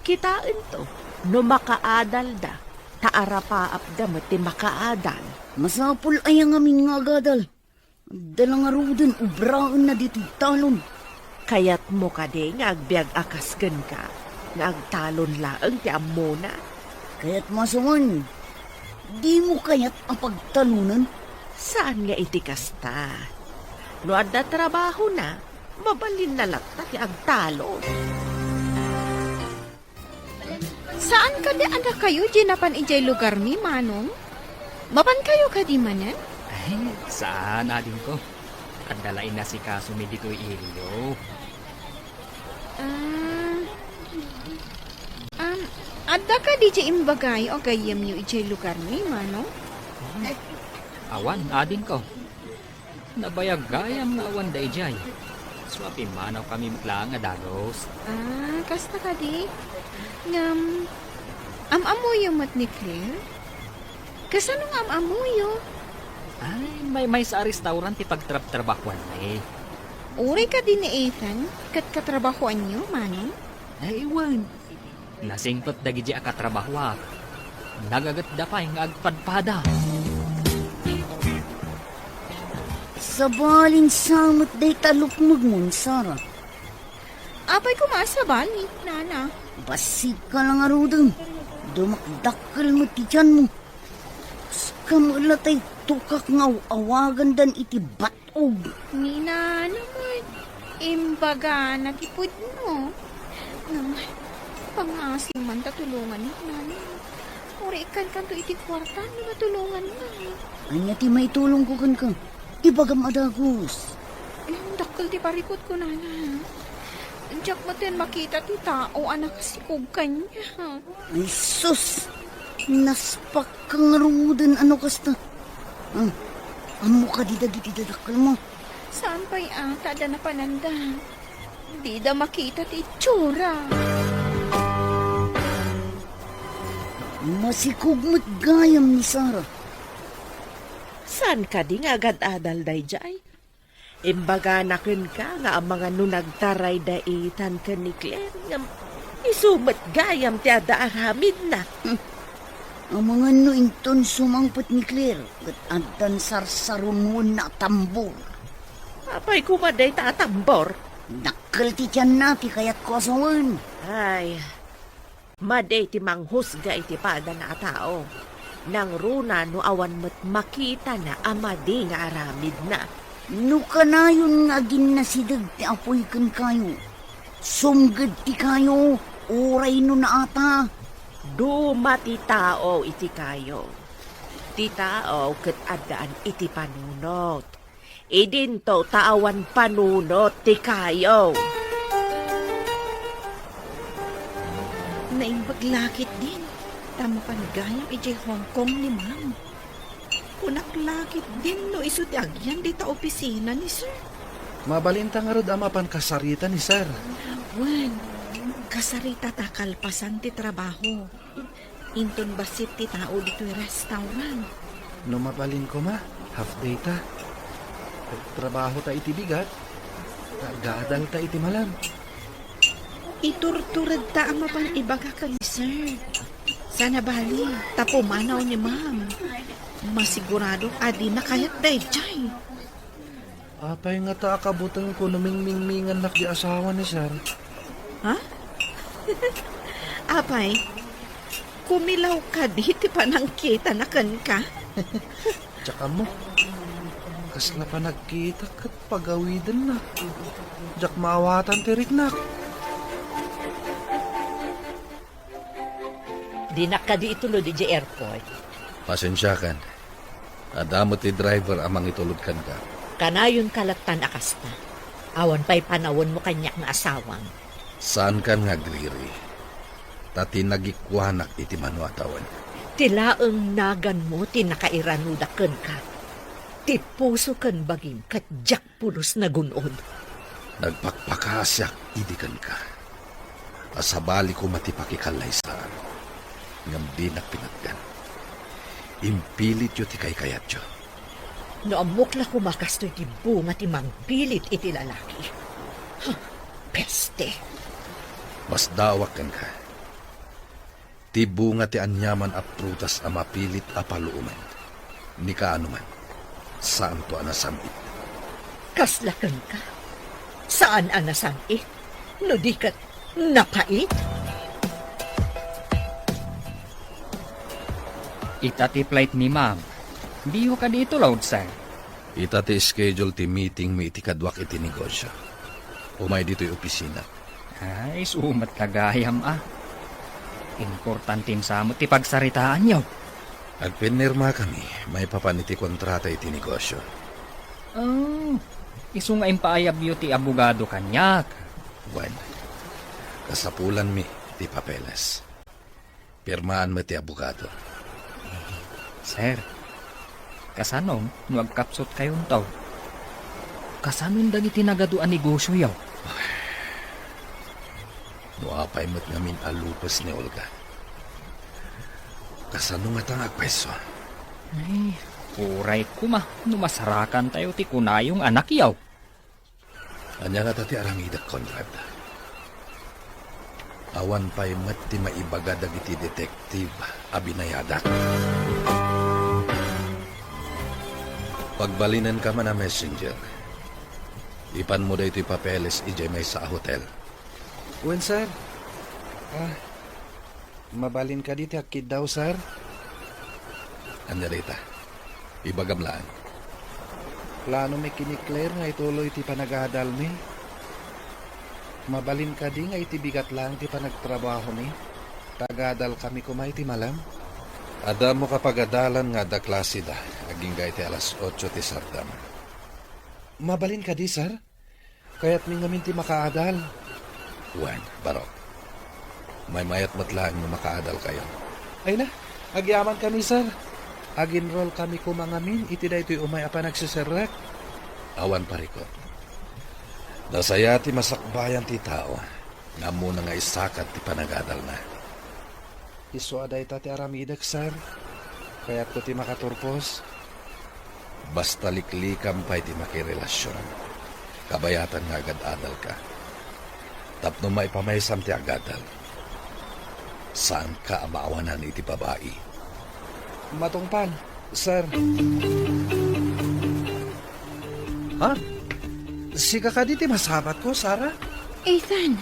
Kitain to, no makaadal da, taarapaap da mati makaadal. Masapul ay ang amin nga agadal. Dalang arudin ubraan na dito talon. Kayat mo ka de nga agbiag akasgan ka, nga agtalon laang ti ammo na. Kaya't masawan, di mo kaya't ang pagtalunan. Saan nga iti kasta? No adda trabaho na, mabalin na latta ti agtalon. Saan ka di anak kayo, jinapan ijay lugar mi, manong? Mapan kayo ka di manan? Ay, saan ading ko? Kadalain na si kaso mi dito'y iliyo. Adda ka di jay imbagay o gayam nyo ijay lugar mi, manong? Awan, ading ko. Nabayag-gayam nga awan da ijay. Swapi manaw kami mutlang nga dagos. Kasta ka di? Ngam, amamuyo mat ni Claire? Kasano nga amamuyo? Ay, may sa restaurant ti pagtrab-trabakwan na eh. Uri ka din ni Ethan, kat katrabahoan nyo, manong? Ay, iwan. Nasingpot dagiti akatrabahwak. Nagagat da pa nga agpadpada. Sa balin samot day talukmag mo, Sara. Apay kumasa bali, nana. Basig ka lang arudang. Dumakdakal mo ti tiyan mo. Kamulatay tukak nga awagan dan iti batog. Ni nana naman, imbaga nagipod mo. Naman, pangasim man tatulungan ni nana. Uri ikan kanto iti kwarta, ni matulungan na. Anya ti may tulong ko kan ka. Ibagam adagos. Dakkel ti parikot ko, nana. Diyak mo din makita ti tao, anak si kanya. Ay sus! Naspak kang rudan ano kasta. Amo ka di dagiti dadakal mo. Saan pa'y ata da na pananda? Di da makita ti itsura. Masikugmat gayam ni Sara. Saan ka di nga agad-adal day jay? Imbaga nakin ka nga ang mga nunagtaray daitan ka ni Claire nga isumat gayam ti ada aramid na. Ang mga nuinton sumangpot ni Claire at antan sarsarunon na tambor. Apay kumaday ta atambor. Nakal ti tiyan na ti kayat kosawan. Ay, maday ti manghusga iti pada na tao. Nang runa no awan mo't makita na amadi nga aramid na. No kanayon nga ginasidag ti apoy kan kayo. Sumgad ti kayo, oray no na ata. Duma ti tao iti kayo. Ti tao ket adaan iti panunot. Idinto taawan panunot ti kayo. Naimbaglakit din. Tama panigayang iti Hong Kong ni ma'am. Kunaklakit din no iso ti agyan di ta opisina ni sir. Mabalintang nga rod amapan kasarita ni sir. Wan, kasarita ta kalpasan ti trabaho. Inton basit ti tao dito restaurant. No mabalin ko ma, half day ta. Trabaho ta iti bigat. Nagdadal ta iti malam. Iturturad ta ang mapan ibaga ka ni sir. Sana bali, tapumanaw ni ma'am. Masigurado adi na kayat day jay. Apay nga ta akabutan ko namingmingmingan nak di asawa ni sir. Ha? Apay, kumilaw ka di ti panangkita na kan ka. Tsaka mo, kasla pa nagkita kat pagawidan na. Jak maawatan tirik nak. Di na ka di itulod di airport. Pasensya kan. Adamo ti driver amang itulod kan ka. Kanayon kalatan akasta. Awan pa'y panawon mo kanyak na asawang. Saan kan nga griri? Tati nagikwanak iti manuatawan. Tilaeng nagan mo tinakairanudaken ka. Ti puso kan bagim kat jak pulos na gunod. Nagpakpakasyak idikan ka. Asabali ko matipakikalay saan. Ngam di pinaggan. Impilit yo ti kayat yo. No amok la kumakastoy ti bunga ti mangpilit iti lalaki. Huh, peste. Mas dawak kan ka. Ti bunga ti anyaman a prutas a mapilit a paluuman. Ni kaanuman. Saan to anasamit? Kaslakan ka. Saan ang nasamit? No di kat napait? Itati flight ni ma'am. Diyo ka dito, loud sir. Ita ti schedule ti meeting mi iti kadwak iti negosyo. Umay dito yung opisina. Ay, sumat kagayam ah. Importantin sa mo ti pagsaritaan nyo. Agpinirma kami, may papaniti kontrata iti negosyo. Oh, iso nga impaayab yo ti abogado kanyak. Bueno, kasapulan mi ti papeles. Pirmaan mo ti abogado. Sir, kasanom nuagkapsot kayon taw. Kasanon dagiti nagaduan negosyo yaw. Nuapay mo't ngamin alupas ni Olga. Kasano nga tang agpeso? Ay, uray kuma, numasarakan tayo ti kunayong anak yaw. Anya nga tati arangidak Conrad. Awan pa'y mat ti maibaga dagiti detective abinayadak. Pagbalinan ka man na messenger. Ipan mo dahi iti papeles ije may sa hotel. Wen, sir. Mabalin ka dito akid daw, sir. Anya rita. Ibagamlaan. Plano may kinikler nga ituloy ti panagadal mi. Mabalin ka di nga iti bigat lang ti panagtrabaho mi. Tagadal kami kumay ti malam. Ada mo kapagadalan nga da klase da. Aging gay ti alas 8 ti sardam. Mabalin ka di, sir. Kaya't mi ngamin ti makaadal. Wan, baro. May mayat matlaan mo makaadal kayo. Ay na, agyaman kami, sir. Aginroll kami kumangamin, iti da ito'y umay apa nagsiserrak. Awan pariko. Nasaya ti masakbayan ti tao. Nga muna nga isakat ti panagadal na. Iso aday ta ti aramidak, sir. Kaya't ko ti makaturpos. Basta liklikam pa'y ti makirelasyon. Kabayatan nga agad-adal ka. Tapno maipamayasam ti agadal. Saan ka amawanan iti babae? Matungpan, sir. Ha? Si kakaditi masabat ko, Sarah? Ethan,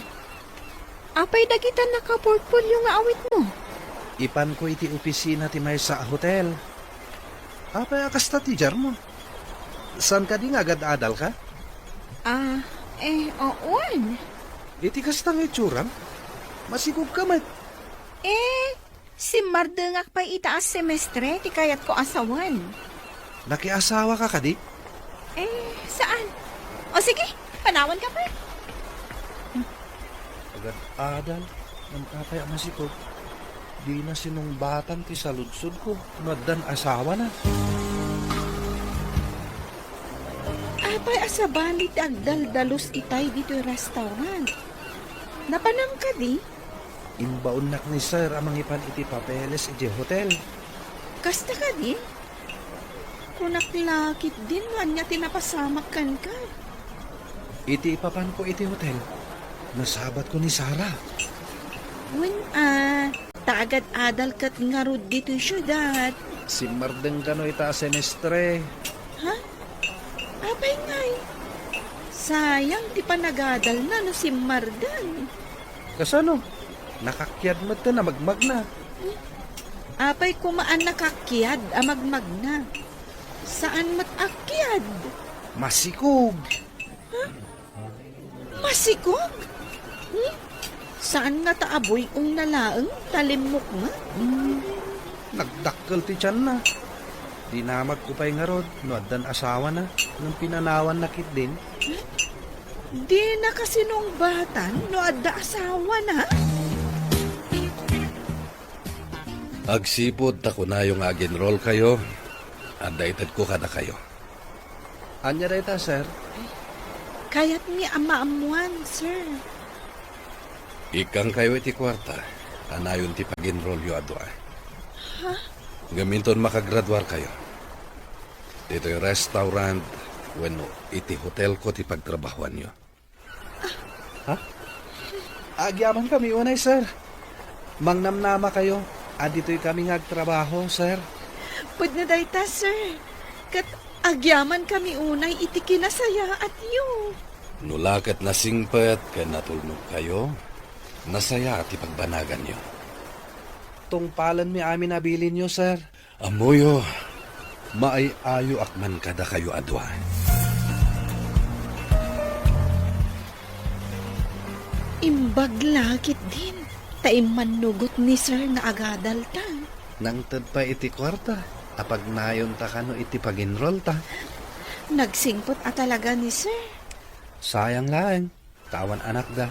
apay dagitan naka-portfolio nga awit mo? Ipan ko iti opisina ti may sa hotel. Apay akasta ti jar mo. San ka di nga agad-adal ka? Oo. Iti kasta nga itsurang? Masigub ka mat. Si Mardengak pa'y itaas semestre, ti kayat ko asawan. Nakiasawa ka kadi? Saan? O sige, panawan ka pa. Agad-adal. Ng kapay ang masikog. Di na sinungbatan ti saludsod ko. Nadan asawa na. Apay asabalit agdaldalos itay dito yung restaurant. Napanang ka di? Inbaon nak ni sir amang ipan iti papeles iti hotel. Kasta ka di? Kunak lakit din man nga tinapasamakan ka. Iti ipapan ko iti hotel. Nasabat ko ni Sarah. Taagad adal kat nga rod dito yung syudad. Si Mardeng kano ita semestre. Apay ngay. Sayang ti panagadal na no si Mardan. Kasano? Nakakyad mo na magmag na. Apay kumaan nakakyad amagmag na. Saan matakyad? Masikog. Masikog? Saan nga taaboy ung nalaang talimok nga? Nagdakkel ti tiyan na. Dinamag ko pa'y nga rod. Nuaddan asawa na. Nung pinanawan nakit din. Di na kasi nung batan no adda asawa na. Agsipod tako na yung aginroll kayo. Addaitad ko kada kayo. Anya dayta, sir? Kayat ni ama-amuan, sir. Ikang kayo iti kwarta. Anayon ti pag-enroll yo adwa. Gaminton makagradwar kayo. Dito yung restaurant. Bueno, iti hotel ko ti pagtrabahuan nyo. Ha? Agyaman kami unay, sir. Mangnamnama kayo. Dito'y kami ngagtrabaho, sir. Pud na dayta, sir. Kat agyaman kami unay iti kinasaya at yu. Nulakat na singpet kaya natulnog kayo. Nasaya at ipagbanagan nyo. Tungpalan mi amin nabilin nyo, sir. Amoyo, maay-ayo akman kada kayo adwa. Imbag lakit din. Taim manugot ni sir nga agadal ta. Nang tad pa iti kwarta, apag nayon ta kano iti pag-enroll ta. Nagsingpot at talaga ni sir. Sayang lang, tawan anak da.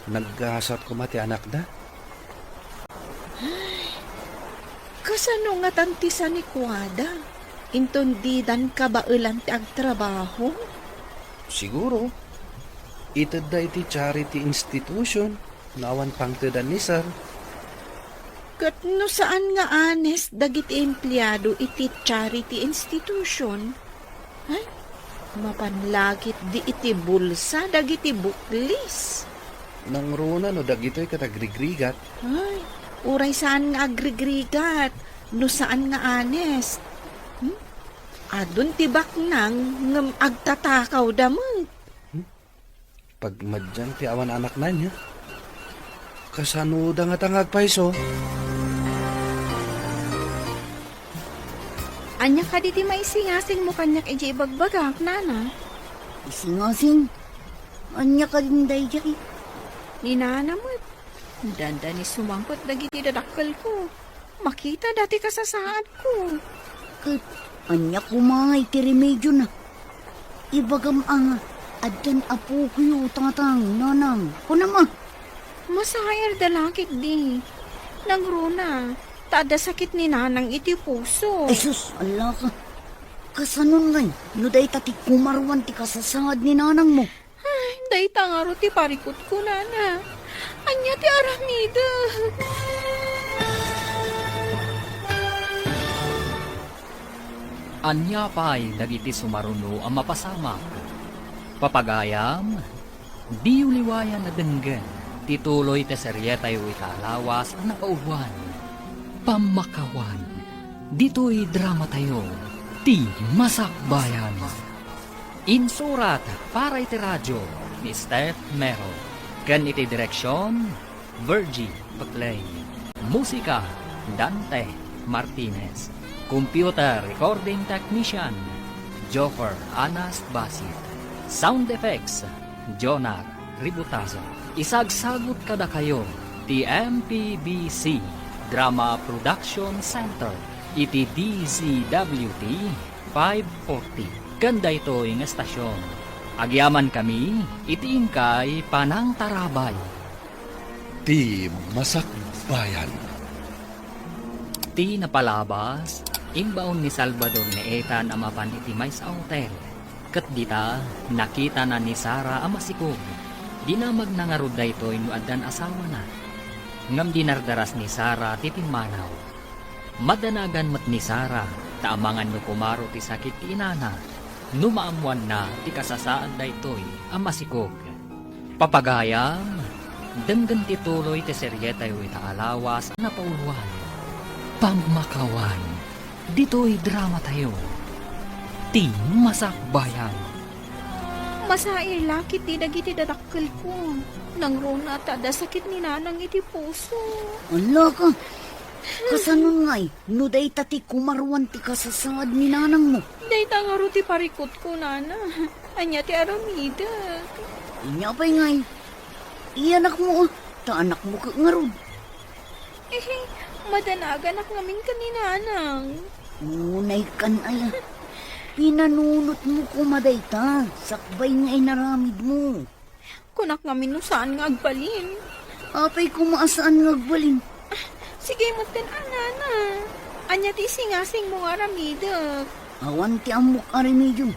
Naggasat ko mati anak da. Kasano nga tantisa ni Kuwada? Intundidan ka ba ulan ti agtrabaho? Siguro, itad da iti charity institution, nawan pangtadan ni sir. Kat no saan nga honest dagiti empleyado iti charity institution? Ay, mapanlagit di iti bulsa dagiti buklis. Nang runa no dagito'y katagrigrigat. Ay, uray saan nga agrigrigat, no saan nga honest. Adun tibak nang ngam agtatakaw damang. Pag madyan ti awan anak na niya, kasanuda nga tangag paiso. Anya ka di ti maisingasing mo kanyak iji ibagbagak, nana. Isingasing. Anya ka din day jay. Ninanamot. Danda ni sumangkot dagiti dadakkel ko. Makita dati ka sa saad ko. Kat anya kumangay ti remedyo na. Ibagam ang adan apo kuyo tangatang nanang. Kunama. Masayar dalakit di. Nagruna. Tada sakit ni nanang iti puso. Ay sus, ala ka. Kasanon ngay, no day tati kumarwan ti kasasangad ni nanang mo. Ay, day tangaro ti parikot ko, nana. Anya ti aramida. Anya pa'y dagiti sumaruno ang mapasamak. Papagayam, di uliwayan na denggen, tituloy te seryeta yu italawas ang nakauwan, pamakawan, Dito'y drama tayo, ti Masakbayan. Insurat para iti radyo ni Steph Mero. Kan iti direksyon, Virgie Baclay. Musika, Dante Martinez. Computer recording technician, Joker Anas Basit. Sound effects, Jonar Ributazo. Isagsagot kada kayo, ti MPBC Drama Production Center. Iti DZWT 540. Ganda ito yung estasyon. Agyaman kami, iti ingkay Panang Tarabay. Ti Masakbayan. Ti napalabas, imbaon ni Salvador ni Ethan amapan iti may sa hotel. Kat dita, nakita na ni Sara amasikog. Di na magnangarod da ito inuadan asawa na. Ngam dinardaras ni Sara ti Pimanaw. Madanagan mat ni Sara, taamangan no kumaro ti sakit ti inana. Numaamuan na ti kasasaan da ito'y amasikog. Papagayam, denggan ti tuloy ti seryeta yu itaalawas na pauluan. Pamakawan, dito'y drama tayo. Ti Masakbayan. Masair lakit di dagiti dadakkel ko. Nang runa tada sakit ni nanang iti puso. Ala ka, kasanon ngay, no day tati kumaruan ti kasasaad ni nanang mo. Day tangaro ti parikot ko, nana. Anya ti aramida. Inya pa'y ngay, iyanak mo, ta anak mo ka ngarod. Madanagan ak ngamin ka ni nanang. Unay kan aya, pinanunot mo kumaday ta, sakbay nga inaramid mo. Kunak ngamin no saan nga agbalin. Apay kumaasaan nga agbalin. Sige mo ten nana. Anya ti singasing mo nga aramida. Awan ti amok arimedyo.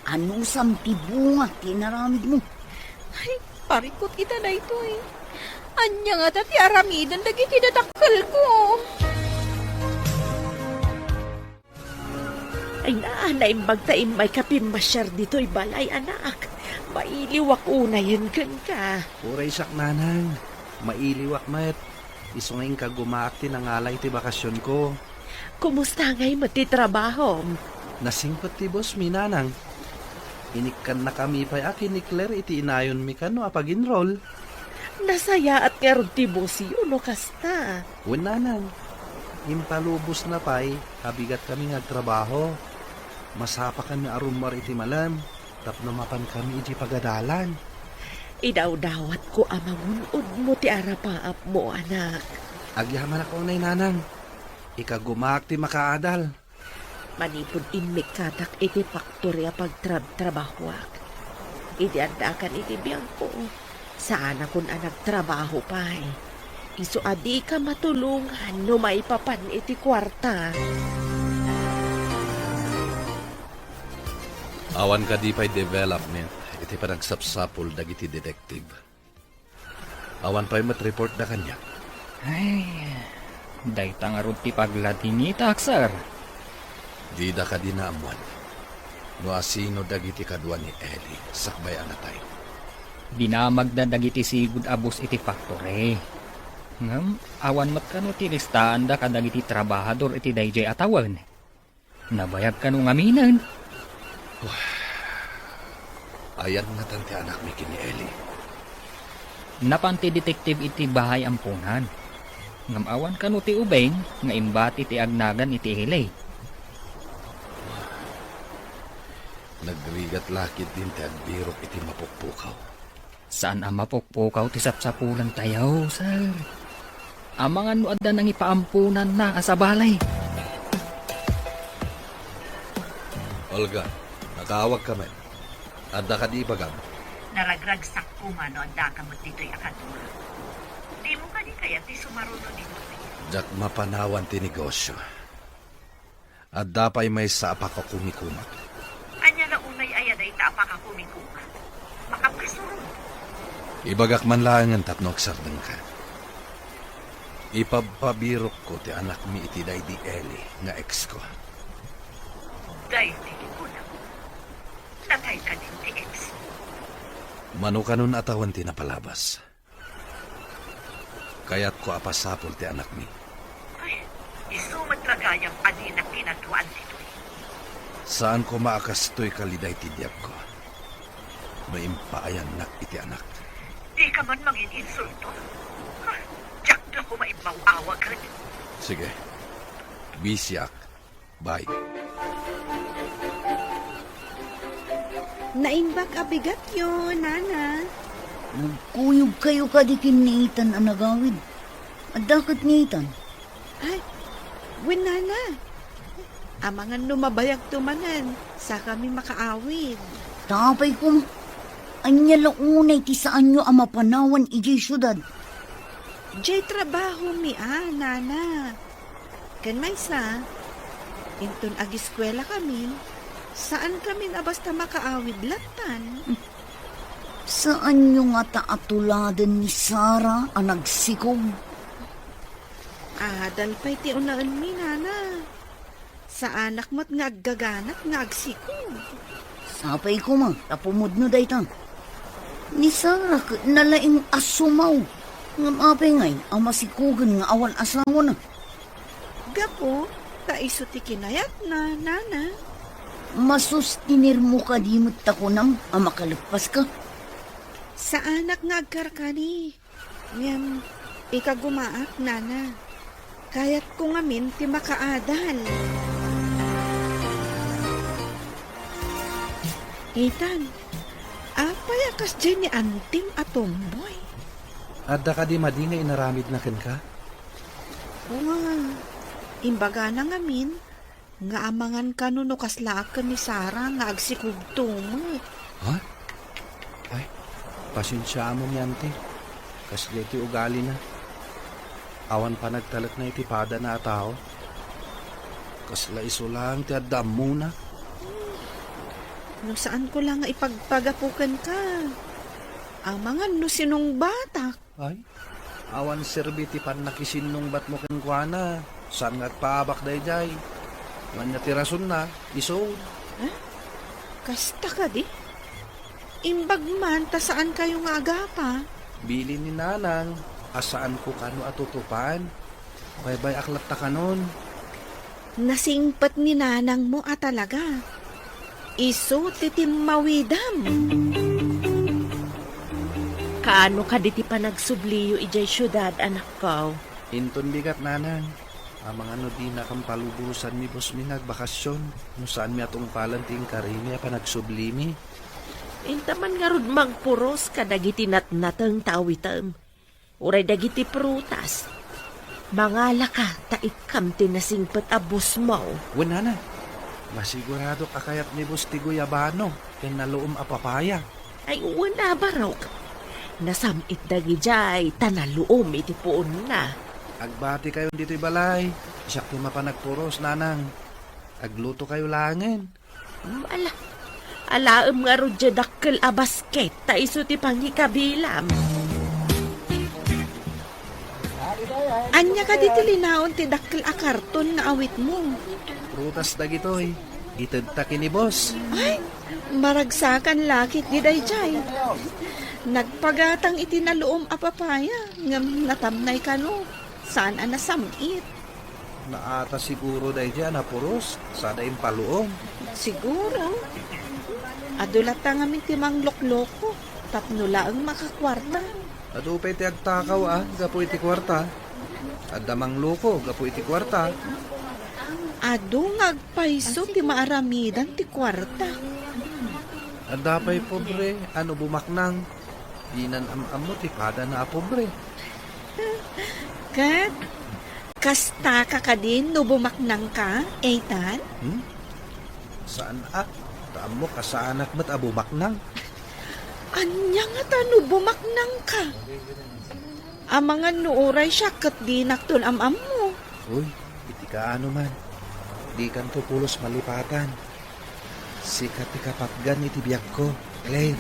Anusam ti bunga ti naramid mo. Ay, parikot kita na ito eh. Anya nga tati aramidan dagiti dadakkel ko. Ay naanay magtaim may kapimmasyar dito'y balay anak. Mailiwak una yun kan ka. Uray sak nanang. Mailiwak met. Iso ngayon ka gumaakti ng alay ti bakasyon ko. Kumusta ngay matitrabaho? Nasingkot ti boss mi nanang. Inikkan na kami pa'y akin ni Claire iti inayon mi kano apag-enroll. Nasaya at nga ron ti boss yun o kasta. Wen nanang. Impalubos na pa'y habigat kami ngagtrabaho. Masapa kami arumar iti malam. Tapno mapan kami iti pagadalan. Idaw-dawat ko amangunod mo ti arapaap mo anak. Agyaman ako na nanang. Ikagumak ti makaadal. Manipod imik katak iti faktorya pagtrabahwak. Idiandakan iti biyang ko. Saan akong nagtrabaho pa'y. Iso adi ka matulungan no maipapan iti kwarta. Awan ka di pa'y development. Iti panagsapsapol dagiti detective. Awan pa'y matreport na kanya. Ay, day tangarod ti paglatinita, aksar. Di da ka dinaamuan. No asino dagiti kadwa ni Ellie. Sakbay anatay. Dinamagda dagiti sigud abus iti faktore. Ngam, awan mat kano ti listaan da kadagiti trabahador iti dayjay atawan. Nabayag kano ngaminan. Ayan nga tanti anak mi kini Ellie. Napanti detective iti bahay ampunan. Ngam awan kano ti ubeng nga imbati ti agnagan iti hilay. Nagrigat lakit din ti agbirok iti mapukpukaw. Saan ang mapukpukaw ti sapsapulan tayaw, sir? Amangan no adda nang ipaampunan na sa balay. Olga, nakawag kami. Adda ka di bagam. Naragragsak ko man no ang dakamot dito'y akadura. Di mo ka di kaya ti sumaruno dito. Jak mapanawan ti negosyo. Adda pa'y may sa apaka kumikumat. Anya na unay ayaday ta apakakumikuma. Makapasurong. Ibagak man lang ang tapno aksardang ka. Ipapabirok ko ti anak mi iti day di Ellie nga ex ko. Dahil di ko na. Natay ka din ti ex. Mano ka nun atawan ti napalabas. Kaya't ko apasapol ti anak mi. Ay, isumat raga gayang ani na kinatuan dito'y. Saan ko maakastoy kaliday tidyap ko? Maimpaayan nak iti anak. Di ka man mangin insulto. Ha, Jack na ko maimaw-awagan. Sige. Bisyak. Bye. Naimbag abigat yun, nana. Nagkuyog kayo ka di kinitan ang nagawid. At dakat nitan. Ay, win nana. Amangan lumabayag tumanan, sa kami makaawid. Tapay ko ma. Anya launay ti saan nyo ang mapanawan ijay syudad. Jay trabaho mi nana. Kan may sa, intun agiskwela kami, saan kami na basta makaawid latan? Saan nyo nga taatuladan ni Sara ang nagsikog? Dalpay ti unaan mi nana. Sa anak mo't nga gaganat nga agsikog. Sapay ko ma, tapumod no dayta. Ni Sara nalaing asumaw. Ngam apay ngay, ang masikugan nga awan asawa na. Gapo, kaiso ti kinayat na, nana. Masustinir mo ka di mo't takunam, ang makalagpas ka. Sa anak nga agkarkani. Ngam, ikagumaak, nana. Kayat ko ngamin ti makaadal. Ethan, apayakas dyan ni anting atomboy. Adda ka di madinga inaramid na ken ka? Nga, imbaga na ngamin, nga amangan ka no kaslakan ni Sara nga agsikog tumot. Ha? Ay, pasensya mo niyante. Kasi iti ugali na. Awan pa nagtalat na iti pada na tao. Kasla isulang ti addam muna. No saan ko lang nga ipagpagapukan ka? Amangan no sinong batak. Ay, awan serbi ti panakisinong bat mo ken kuana. Saan nga't paabak dayjay? Manya ti rason na, iso. Kasta ka di? Imbag man, ta saan kayo nga agapa? Bili ni nanang, asaan ko kano atutupan? Baybay aklat ta kanon. Nasingpat ni nanang mo talaga. Iso titimawidam. Kaano ka diti pa nagsubliyo ijay syudad, anak ko? Inton bigat nanang. Ang mga no di na kang palubusan mi bos mi nagbakasyon. No saan mi atong palanting karimi pa nagsublimi. Intaman nga rod magpuros ka dagiti natnatang tawitam. Uray dagiti prutas. Mangala ka, taikam tinasingpat abos mo. Wala na. Masigurado kakayat ni bos ti guyabano. Ken naloom a papaya. Ay, wala ba raw ka? Nasamit dagi jay, tanaluom iti puon na. Agbati kayo dito'y balay. Siyak ti mapanagpuros, nanang. Agluto kayo langin. Alaam nga rod dya dakkel a basket, ta iso ti pangikabilam. Anya ka diti linaon ti dakkel a karton nga awit mo. Prutas dagitoy. Ited ta kini boss. Ay, maragsakan lakit di dayjay. Nagpagatang iti naluom a papaya, ngam natamnay ka no. Saan ang nasamit? Naata siguro dahi dyan na puros. Sada yung paluom. Siguro. Adulat ta ngamin timang lokloko. Tapnula ang makakwarta. Adupay ti agtakaw gapo iti kwarta. Adamang loko, gapo iti kwarta. Adu ngagpaiso ti maaramidan ti kwarta. Adapay pobre, ano bumaknang. Dinan am-amo ti pada na pobre. Kat, kasta ka ka din no bumaknang ka, Ethan? Saan Taan mo kasaanak mat abumaknang. Anya nga ta no bumaknang ka? Amangan nuuray siya kat di nakton am-am mo. Uy, iti ka ano man. Di kan to pulos malipatan. Sikat ti kapatgan iti biyak ko. Clay.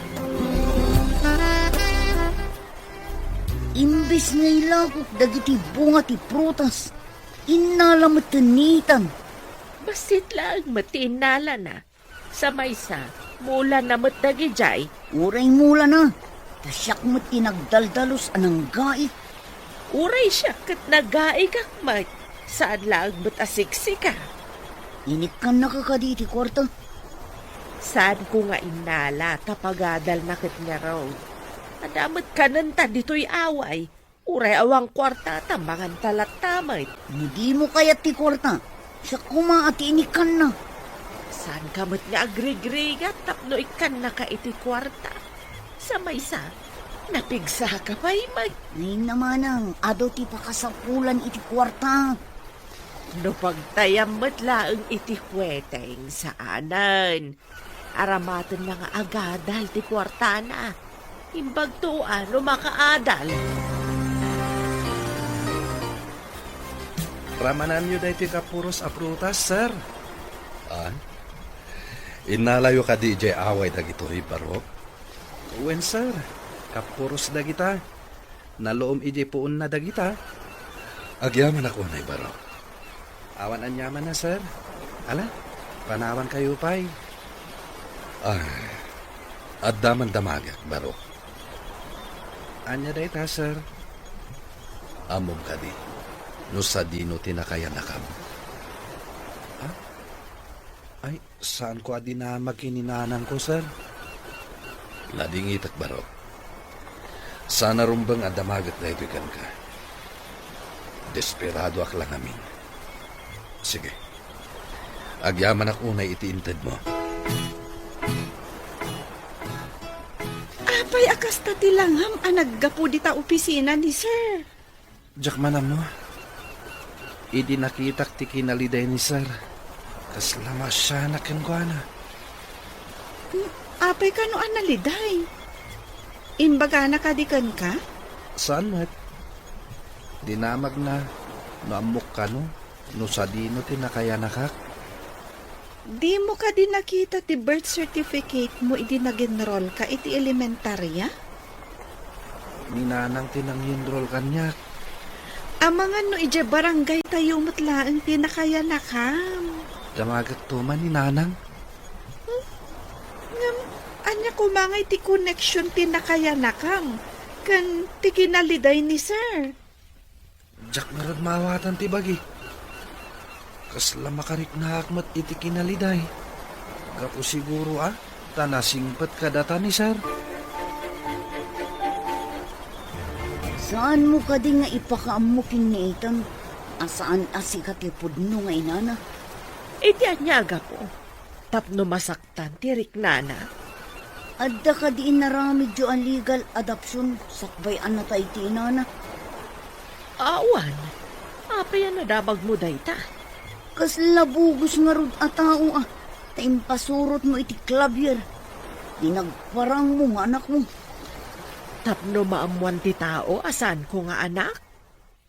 Imbis nga ilagok dagiti bunga ti prutas. Inalamat tanitan. Basit lang matinala na. Sa maysa, mula na matdagi jay. Uray mula na. Tasyak mo't inagdaldalos anang gait. Uray siya kat nagaigak mat. Saan lang ba't asiksi ka? Inikan na ka kaditi kwarta. Saan ko nga inala tapagadal na kit nga raw. Adamat ka nanta dito'y away. Uray awang kwarta tambangan talat tamay. Hindi mo kaya ti kwarta. Siya kuma at inikan na. Saan ka mo't nga agri-grigat tapno ikan na ka iti kwarta. Sa maysa, napigsa ka pa imag. Ay naman ang ado ti pakasapulan iti kwarta. No pagtayam mo't laeng iti kweteng saanan. Aramatan na nga agadal ti kwarta na. Imbag tuan no makaadal. Ramanan nyo dahi ti kapuros a prutas, sir. Inalayo ka di jay away dagitoy baro. Uwen, sir. Kapuros dagita. Naloom ije puun na dagita. Agyaman ako na baro. Awan anyaman na, sir. Ala, panawan kayo pay. At daman damagak baro. Anya dahi ta, sir. Amom ka di. No sa dino tinakayan na kam. Ay, saan ko adi na magkininanang ko, sir? Lading itak baro. Sana rumbang adamagak na ito ikan ka. Desperado ak lang amin. Sige. Agyaman ak unay itiintad mo. Apay akas ta tilangham ang naggapu dita opisina ni sir. Jack manam mo. Idi nakitak ti kinaliday ni sir. Kas lama siya nakinkwana. Apay ka no analiday. Imbaga na kadikan ka? Saan mat? Dinamag na. No amok ka no. No sa dino tinakayanakak. Di mo ka din nakita ti birth certificate mo idi nag-enroll ka iti elementarya? Ninanang tinanginrol kanyak. Amangan no ije barangay tayo matlaang tinakayanakam. Damagat tuman ni nanang. Anya kumangay ti connection tinakayanakam. Kan ti kinaliday ni sir. Jack narad mawatan ti bagi. Kasla makarik na akmat iti kinaliday. Gapo siguro tanasingpat kadata ni sir. Saan mo ka di nga ipakaamukin ni Ethan? Asaan asikatipod no nga inana? Iti anyaga po. Tapno masaktan tirik nana. Adda ka di inaramid jo ang legal adoption sakbayan na tayo ti inana. Awan. Apa yan nadabag mo dayta? Kas labugos nga rod a tao Taimpasurot mo iti klabier. Dinagparang mo nga anak mo. Tapno maamuan ti tao, asan ko nga anak?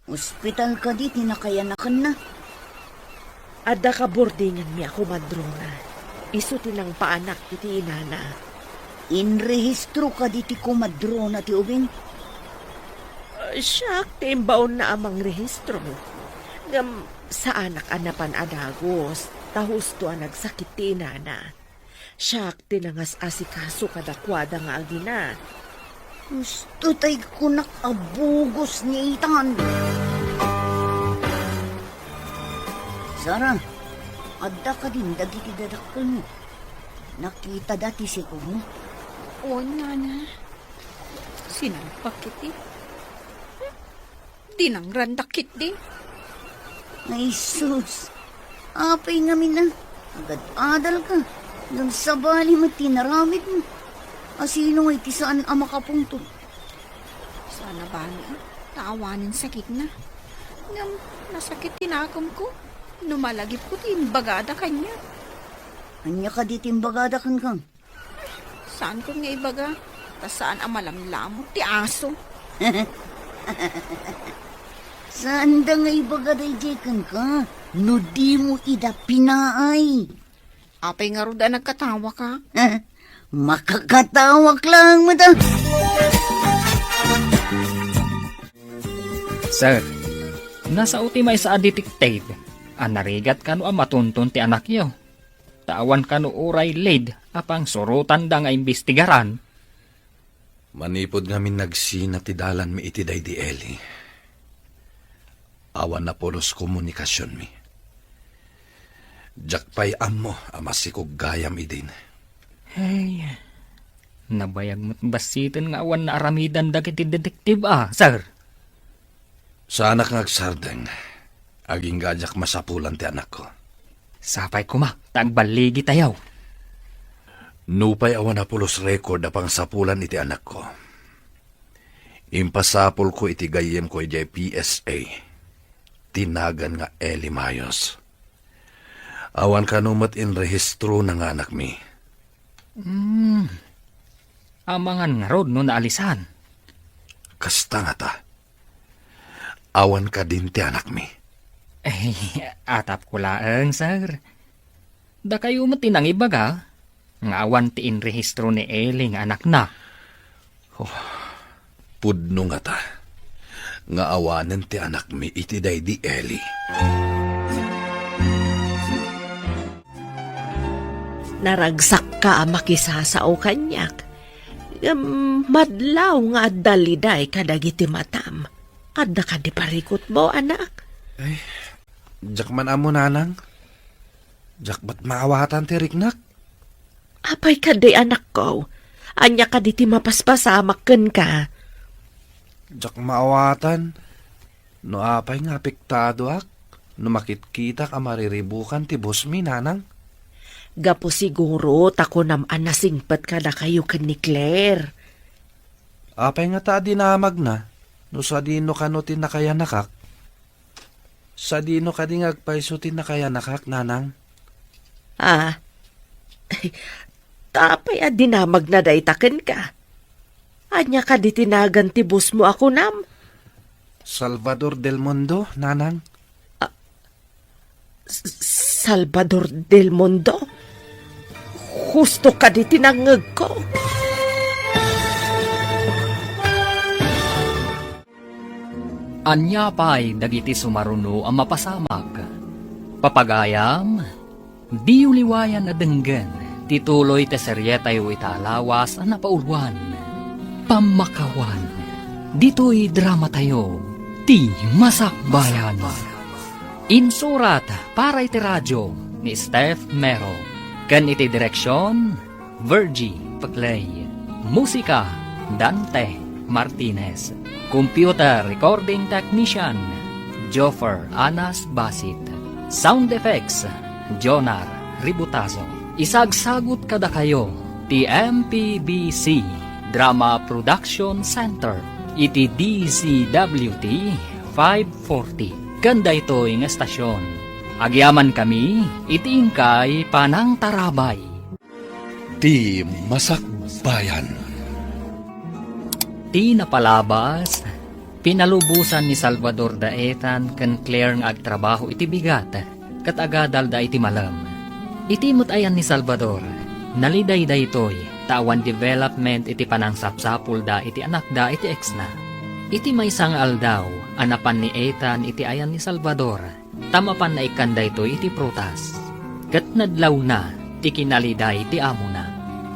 Hospital ka di, tinakayanakan na. Adda ka boardingan mi ako madrona. Iso tinang paanak iti inana. Inrehistro ka di ti kumadro na ti ubing. Siyak, timbaon na amang rehistro. Ngam sa anak anapan adagos, tahusto ang nagsakit ti inana. Siyak, tinangas asikaso kadakwada nga agina. Gusto tay kunak abugos ni Itan. Sara, adda ka din dagiti dadakkel mo. Nakita dati si Kumo. O, nana. Sinalpak kiti. Dinangrandak di. Ay sus, apay ngamin na. Agad adal ka. Nang sabali mo tinaramid mo. Asino ay tisaan ang makapunto. Sana bali, taawanin sakit na. Ngam, nasakit tinakam ko. Numalagip ko timbagada kanya. Anya ka di timbagada kan kang. Saan ko nga ibaga? Tas saan ang malamlamot ti aso? Saan da nga ibagaday jekan ka? No di mo ida pinaay. Apay nga ruda nagkatawa ka. Makakatawak lang mo da. Sir, nasa utimay sa detective. Anarigat ka no ang matuntun ti anak yo. Tawan ka no uray lead apang surutan da nga imbestigaran. Manipod ngamin nagsina ti dalan mi iti day di Eli. Awan na polos komunikasyon mi. Jakpay amo amasikog gayam idin. Hey, nabayag mo't basitan nga awan na aramidan dagiti detektiv sir. Sa anak ngagsardeng, aging gajak masapulan ti anak ko. Sapay ko ma, tagbaligi tayaw. Nupay awan na pulos record apang sapulan iti anak ko. Impasapul ko iti gayem ko iti PSA. Tinagan nga Eli Mayos. Awan kanumat in rehistro na nga anak mi. Amangan nga rod no naalisan. Kasta nga ta. Awan ka din ti anak mi. Eh, atap ko laang, sir. Da kayo matinang ibaga, nga awan ti inrehistro ni Eli nga anak na. Pudno nga ta. Nga awanen ti anak mi iti day di Eli. Naragsak ka makisasaw kanyak. Madlaw nga daliday kadagiti matam. Adda ka di parikot mo, anak. Jak man amo nanang. Jak ba't maawatan ti riknak? Apay ka di anak ko. Anya ka di ti mapaspasamak ka. Jak maawatan. No apay nga apektado ak. No makitkita ka mariribukan ti boss mi nanang. Gapo siguro tako naman nasingpat ka na kayo kan ni Claire. Apay nga ta dinamag na. No sa dino ka no tinakaya nakak. Sa dino ka di ngagpaiso tinakaya nakak nanang. Tapay dinamag na daytaken ka. Anya ka di tinagan ti bus mo ako nam. Salvador del Mundo, nanang. Salvador del Mundo? Husto ka di tinangag ko. Anya pa'y dagiti sumaruno ang mapasamag. Papagayam, di uliwayan na denggen, tituloy te seryetayo italawas ang napaulwan. Pamakawan, dito'y drama tayo, ti masakbayan. Insurat para iti radyo ni Steph Mero. Kan iti direksyon, Virgie Paclay. Musika, Dante Martinez. Computer Recording Technician, Joffer Anas Basit. Sound Effects, Jonar Ributazo. Isagsagot kada kayo, ti MPBC Drama Production Center. Iti DCWT 540. Ganda ito'y nga estasyon. Agyaman kami, itiingkay panang tarabay. Ti masakbayan. Ti napalabas, pinalubusan ni Salvador Daetan kan Claire nga agtrabaho iti bigat, kat agadal da iti malam. Itimot ayan ni Salvador, naliday da ito'y, tawan development iti panangsapsapul da iti anak da iti ex na. Iti may isang aldaw, anapan ni Ethan iti ayan ni Salvador, tamapan na ikanda ito iti prutas. Kat nadlaw na, ti kinaliday ti amo na.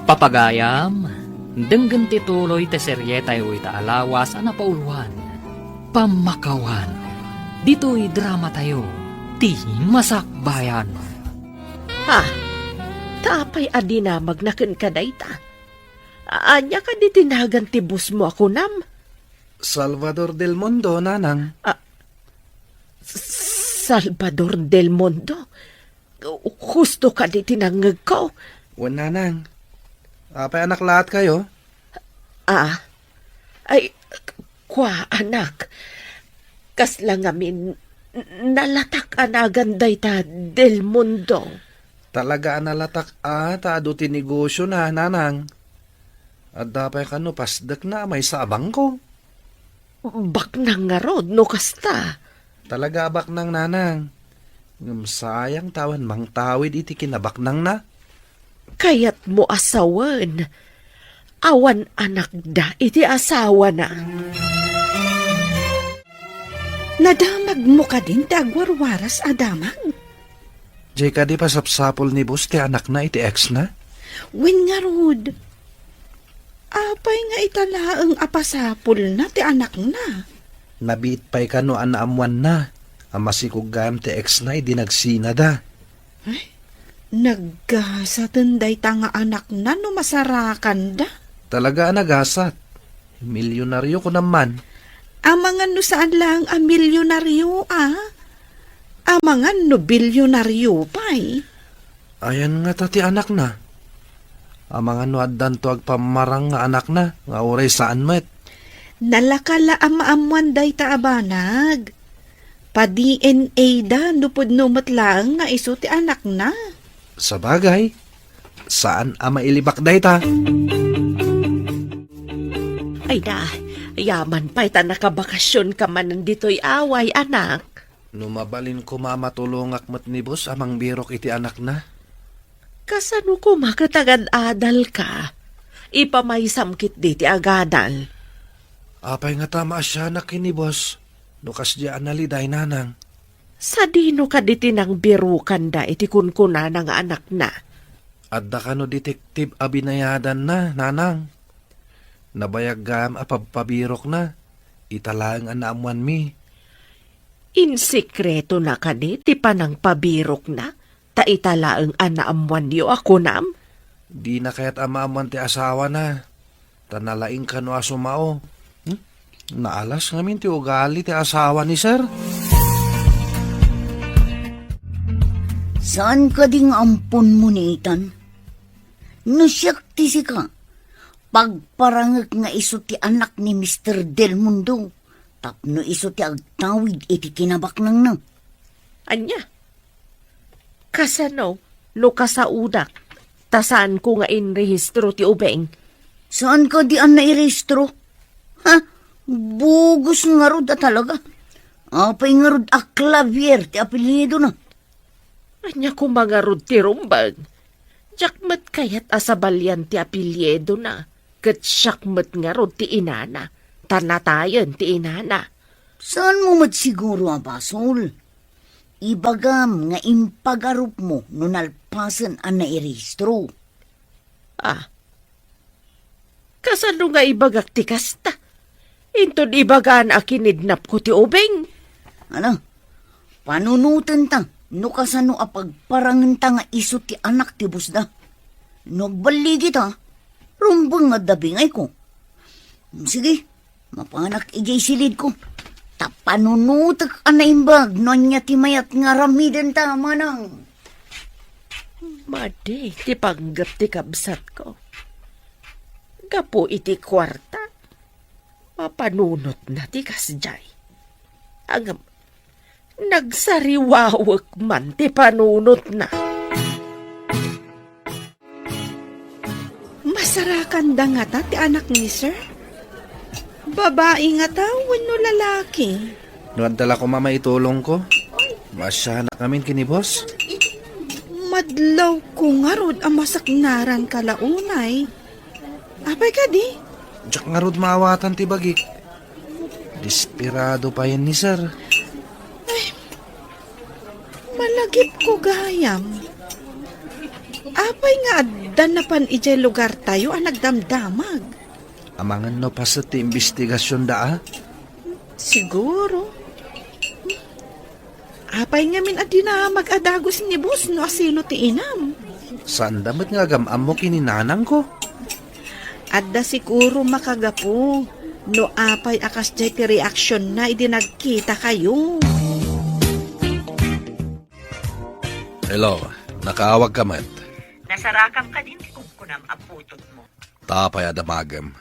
Papagayam, denggan ti tuloy ti seryetayo ita alawas na paulwan. Pamakawan, dito'y drama tayo, ti masakbayan. Tapay adinamag na ken kadayta. Anya ka di tinagan ti bus mo ako nam. Salvador del Mundo, nanang. Salvador del Mundo? Husto ka di tinangag ko. Wan nanang. Apay anak lahat kayo? Ay, kwa anak. Kaslang amin, nalatak anagan dayta del Mundo. Talaga nalatak taado ti negosyo na, nanang. At dapay ka no, pasdak na, may sabang ko. Bak nang nga rod, no kasta. Talaga bak nang nanang. Sayang tawan mang tawid iti kinabak nang na. Kayat mo asawan. Awan anak da iti asawa na. Nadamag mo ka din ti agwarwaras adamag. Jay ka di pasapsapol ni boss ti anak na iti ex na? Win nga rod. Apay nga italaang apasapul na ti anak na. Nabiit pa'y ka no anaamuan na. Amasikog gayam ti ex na dinagsina da. Nagasa tenday tanga anak na no masarakan da. Talaga nagasat. Milyonaryo ko naman. Amangan no saan lang ang milyonaryo Amangan no bilyonaryo pa'y. Ayan nga tati anak na. Amangan no addan to agpamarang nga anak na. Nga oray saan met. Nalakala ang maamuan day ta abanag. Pa-DNA da, nupod numot lang nga iso ti anak na. Sa bagay, saan ama ilibak day ta? Ay na, yaman pa'y ta nakabakasyon ka man nandito'y away, anak. Numabalin ko mamatulongak mat ni boss amang birok iti anak na. Kasano ko makatagad-adal ka? Ipamay-samkit di ti agadal. Apay nga tama siya na kini boss. Nukas di analiday nanang. Sa dino ka di tinang birukan da iti kunkuna ng anak na. Adda ka no detektive abinayadan na, nanang. Nabayagam apagpabirok na. Italang anaamuan mi. Insikreto na ka di, ti panang pabirok na. Taitalaang anaamuan niyo ako nam. Di na kaya't amaamuan ti asawa na. Tanalaing ka no asumao. Naalas ngamin ti ugali ti asawa ni sir. Saan ka ding ampon mo ni Itan? Nasyak ti si ka. Pagparangag nga iso ti anak ni Mr. Del Mundo. Tapno iso ti agtawid iti kinabak nang na. Anya? Kasano, no kasaudak, tasaan ko nga inrehistro ti ubeng. Saan ka di an nairehistro? Ha? Bugos nga rod talaga. Apay nga rod a Clavier ti apelyido na. Anya kung mga rod ti rumbag. Jakmat kayat asabalyan ti apelyedo na. Kat syakmat nga rod ti inana. Tanatayan ti inana. Saan mo siguro ang basol? Ibagam nga impagarup mo no nalpasan ang nairehistro. Kasano nga ibagak ti kasta? Intod ibagaan a kinidnap ko ti ubeng. Ano? Panunutan ta. No kasano apagparangan ta nga iso ti anak ti busda. Nagbaligi ta. Rumbang nga dabingay ko. Sige, mapanak ijay silid ko. Tapanunutak anaimbag no niya ti mayat nga ramiden ta manang. Madi, ti panggap ti kabsat ko. Gapo iti kwarta. Mapanunot na ti kasjay. Ang nagsariwawak man ti panunot na. Masarakan da nga ta ti anak ni sir? Babae nga ta, wano lalaki. Noon dala ko mama itulong ko. Masya na kami kini boss. Madlaw ko nga rod ang masaknaran kalaunay. Apay ka di? Diyak nga rod maawatan ti bagik. Desperado pa yan ni sir. Malagip ko gayam. Apay nga addan na pan ijay lugar tayo ang nagdamdamag. Amangan no pa sa ti investigasyon da Siguro. Apay nga min adi na mag-adagos ni boss no asino ti inam. Saan damat nga gamam mo kininanang ko? Adda siguro makagapo. No apay akas jay ti reaksyon na idinagkita kayo. Hello, nakaawag ka man. Nasarakam ka din kung kunam aputot mo. Tapay adamagam.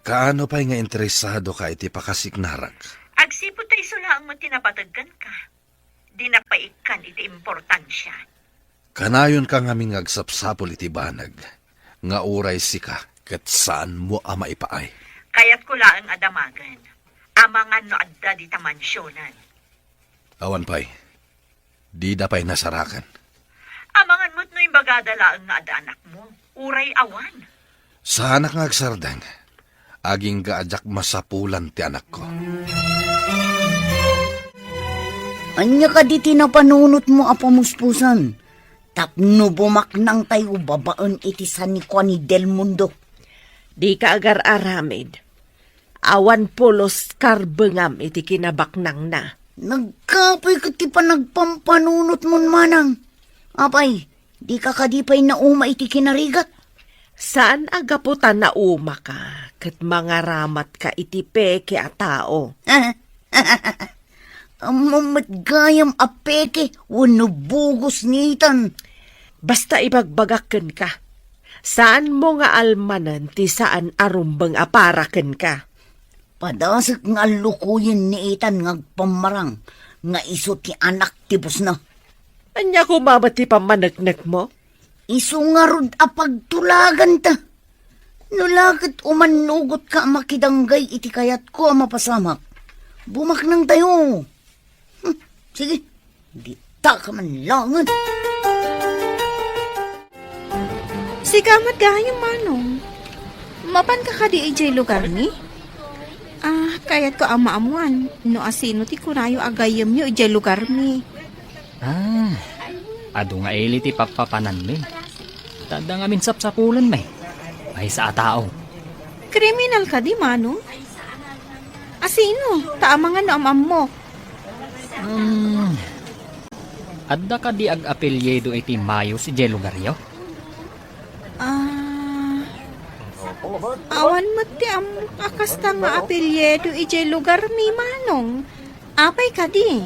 Kaano pa'y nga interesado ka iti pakasiknarak? Agsipo tayo sulaang mo tinapatagkan ka. Di na paikan iti importansya. Kanayon ka ngaming agsapsapol iti banag. Nga uray sika kat saan mo ama ipaay. Kaya't ko laang adamagan. Amangan no adda di tamansyonan. Awan pa'y. Di da pa'y nasarakan. Amangan mo't no yung bagadalaang nga ada anak mo. Uray awan. Sa anak nga agsardang. Aging gaadyak masapulan ti anak ko. Anya ka di tinapanunot mo apamuspusan. Tapno bumaknang tayo babaan iti sanikwa ni Del Mundo. Di ka agar aramid. Awan polos karbengam iti kinabaknang na. Nagkapoy ka ti pa nagpampanunot mon manang. Apay, di ka kadipay na uma iti kinarigat. Saan agaputan na uma ka, kat mga ramat ka iti peke a tao? Amamat gayam apeke, wano bugos nitan. Basta ibagbagaken ka. Saan mo nga almanan ti saan arumbang aparaken ka? Padasik nga lukuyin ni itan ngagpamarang, nga iso ti anak ti Busna. Anya kumama ti pamanagnak mo? Iso nga rod apagtulagan ta. Nulakit umanugot ka makidanggay iti kayat ko mapasamak. Bumak nang tayo. Sige, di ta ka man langan. Sigamat gayong manong. Mapan ka di ijay lugar ni? Kayat ko ang maamuan. No asino ti kunayo agayam nyo ijay lugar mi. Ado nga ili ti papapanan mi. Tanda nga min sapsapulan may. Ay sa tao. Kriminal ka di, manong? Asino? Taama nga no amam mo. Adda ka di ag-apelyedo iti Mayo si Jelugario? Awan mo ti am akasta nga apelyedo ijay lugar mi, manong. Apay ka di.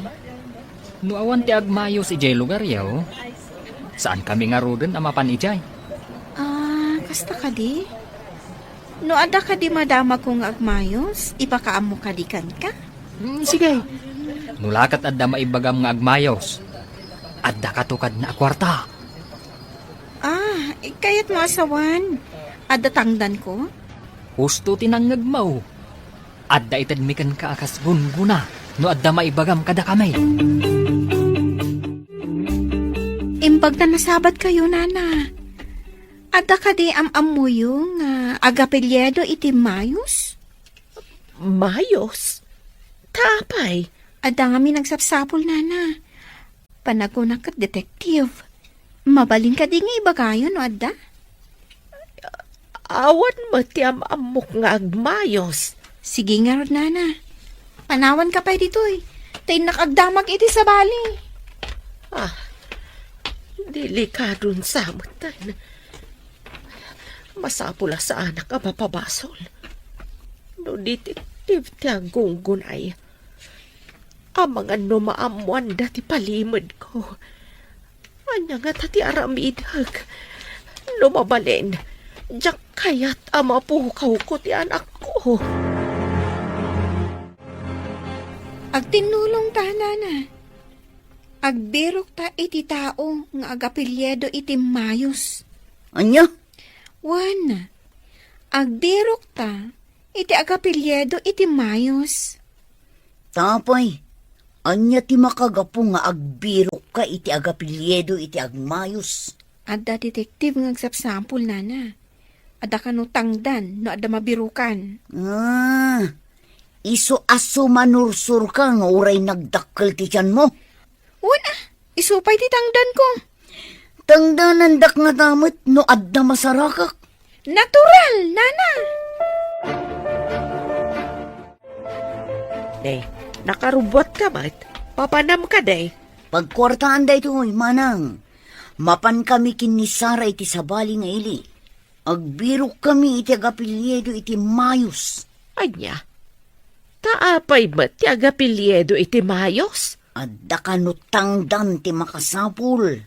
No awan ti agmayo si Jelugario, saan kami nga rodon amapan ijay? Kasta ka di? No ada ka di madama kong agmayos, ipakaam mo kadikan ka? Sige. Nulakat adda maibagam nga agmayos. Adda katukad na akwarta. Kayat mo asawan. Ada tangdan ko? Husto tinangag mo. Adda itadmikan ka akas gunguna, no adda maibagam kada kamay. Imbag na nasabat kayo, nana. Ada ka di am-amu yung agapelyedo iti Mayos? Mayos? Tapay? Ada nga mi nagsapsapol, nana. Panagunak at detective. Mabaling ka di nga ibagayon, no, adda? Awan mo ti amok nga agmayos. Sige nga, rod, nana. Panawan ka pa dito, eh. Tay nakagdamag iti sa bali. Delikadon samutan. Masapula sa anak ka mapabasol. No detective ti agunggun ay. Amang ano maamuan dati palimod ko. Anya nga tati aramidag. Lumabalin. Diyak kayat amapukaw ko ti anak ko. Agtinulong ta, nana. Agbirok ta iti tao nga agapelyedo iti Mayos. Anya? Wan, agbirok ta iti agapelyedo iti Mayos. Tapay, anya ti makagapo nga agbirok ka iti agapilyedo iti agmayos. Adda detective nga agsapsampul, nana. Adda ka no tangdan no adda mabirukan. Iso aso manursur ka nga uray nagdakkel ti tiyan mo. Wan, isupay ti tangdan ko. Tangdanan dak nga damot no adda masarakak. Natural, nana. Day, nakarubot ka ba't? Papanam ka, day. Pagkwartaan da ito, manang. Mapan kami kinisara iti sabali nga ili. Agbirok kami iti agapilyedo iti Mayos. Anya, taapay ba ti agapilyedo iti Mayos? Adda ka no tangdan ti makasapul.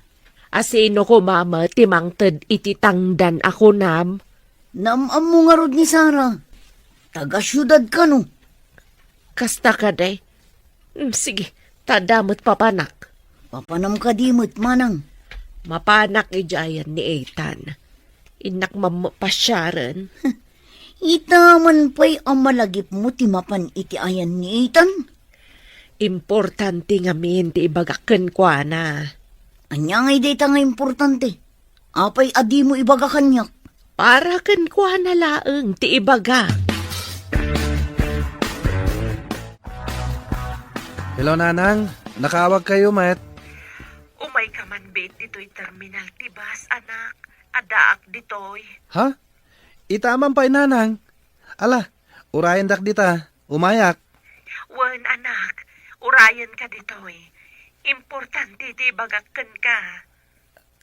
Asino ko mama ti mangted iti tangdan ako nam? Namam mo nga rod ni Sara. Taga syudad ka no. Kasta ka, day. Sige, tadamot papanak. Papanam ka dimot, manang. Mapanak ijayan ni Ethan. Inak mamapasyaran. Itaman pa'y ang malagip mo ti mapan iti ayan ni Ethan. Importante nga min ti ibagaken kwa na. Anya nga data nga importante. Apay adi mo ibaga kanyak. Para ken kwa na laeng ti ibaga. Hello, Nanang. Nakawag kayo, Matt. Umay ka man, bet, dito'y terminal tibas, anak. Adaak dito'y. Ha? Itaman pa'y, Nanang. Ala, urayan dak dita. Umayak. Wan, anak. Ura urayan ka dito eh. Importante ti bagakan ka.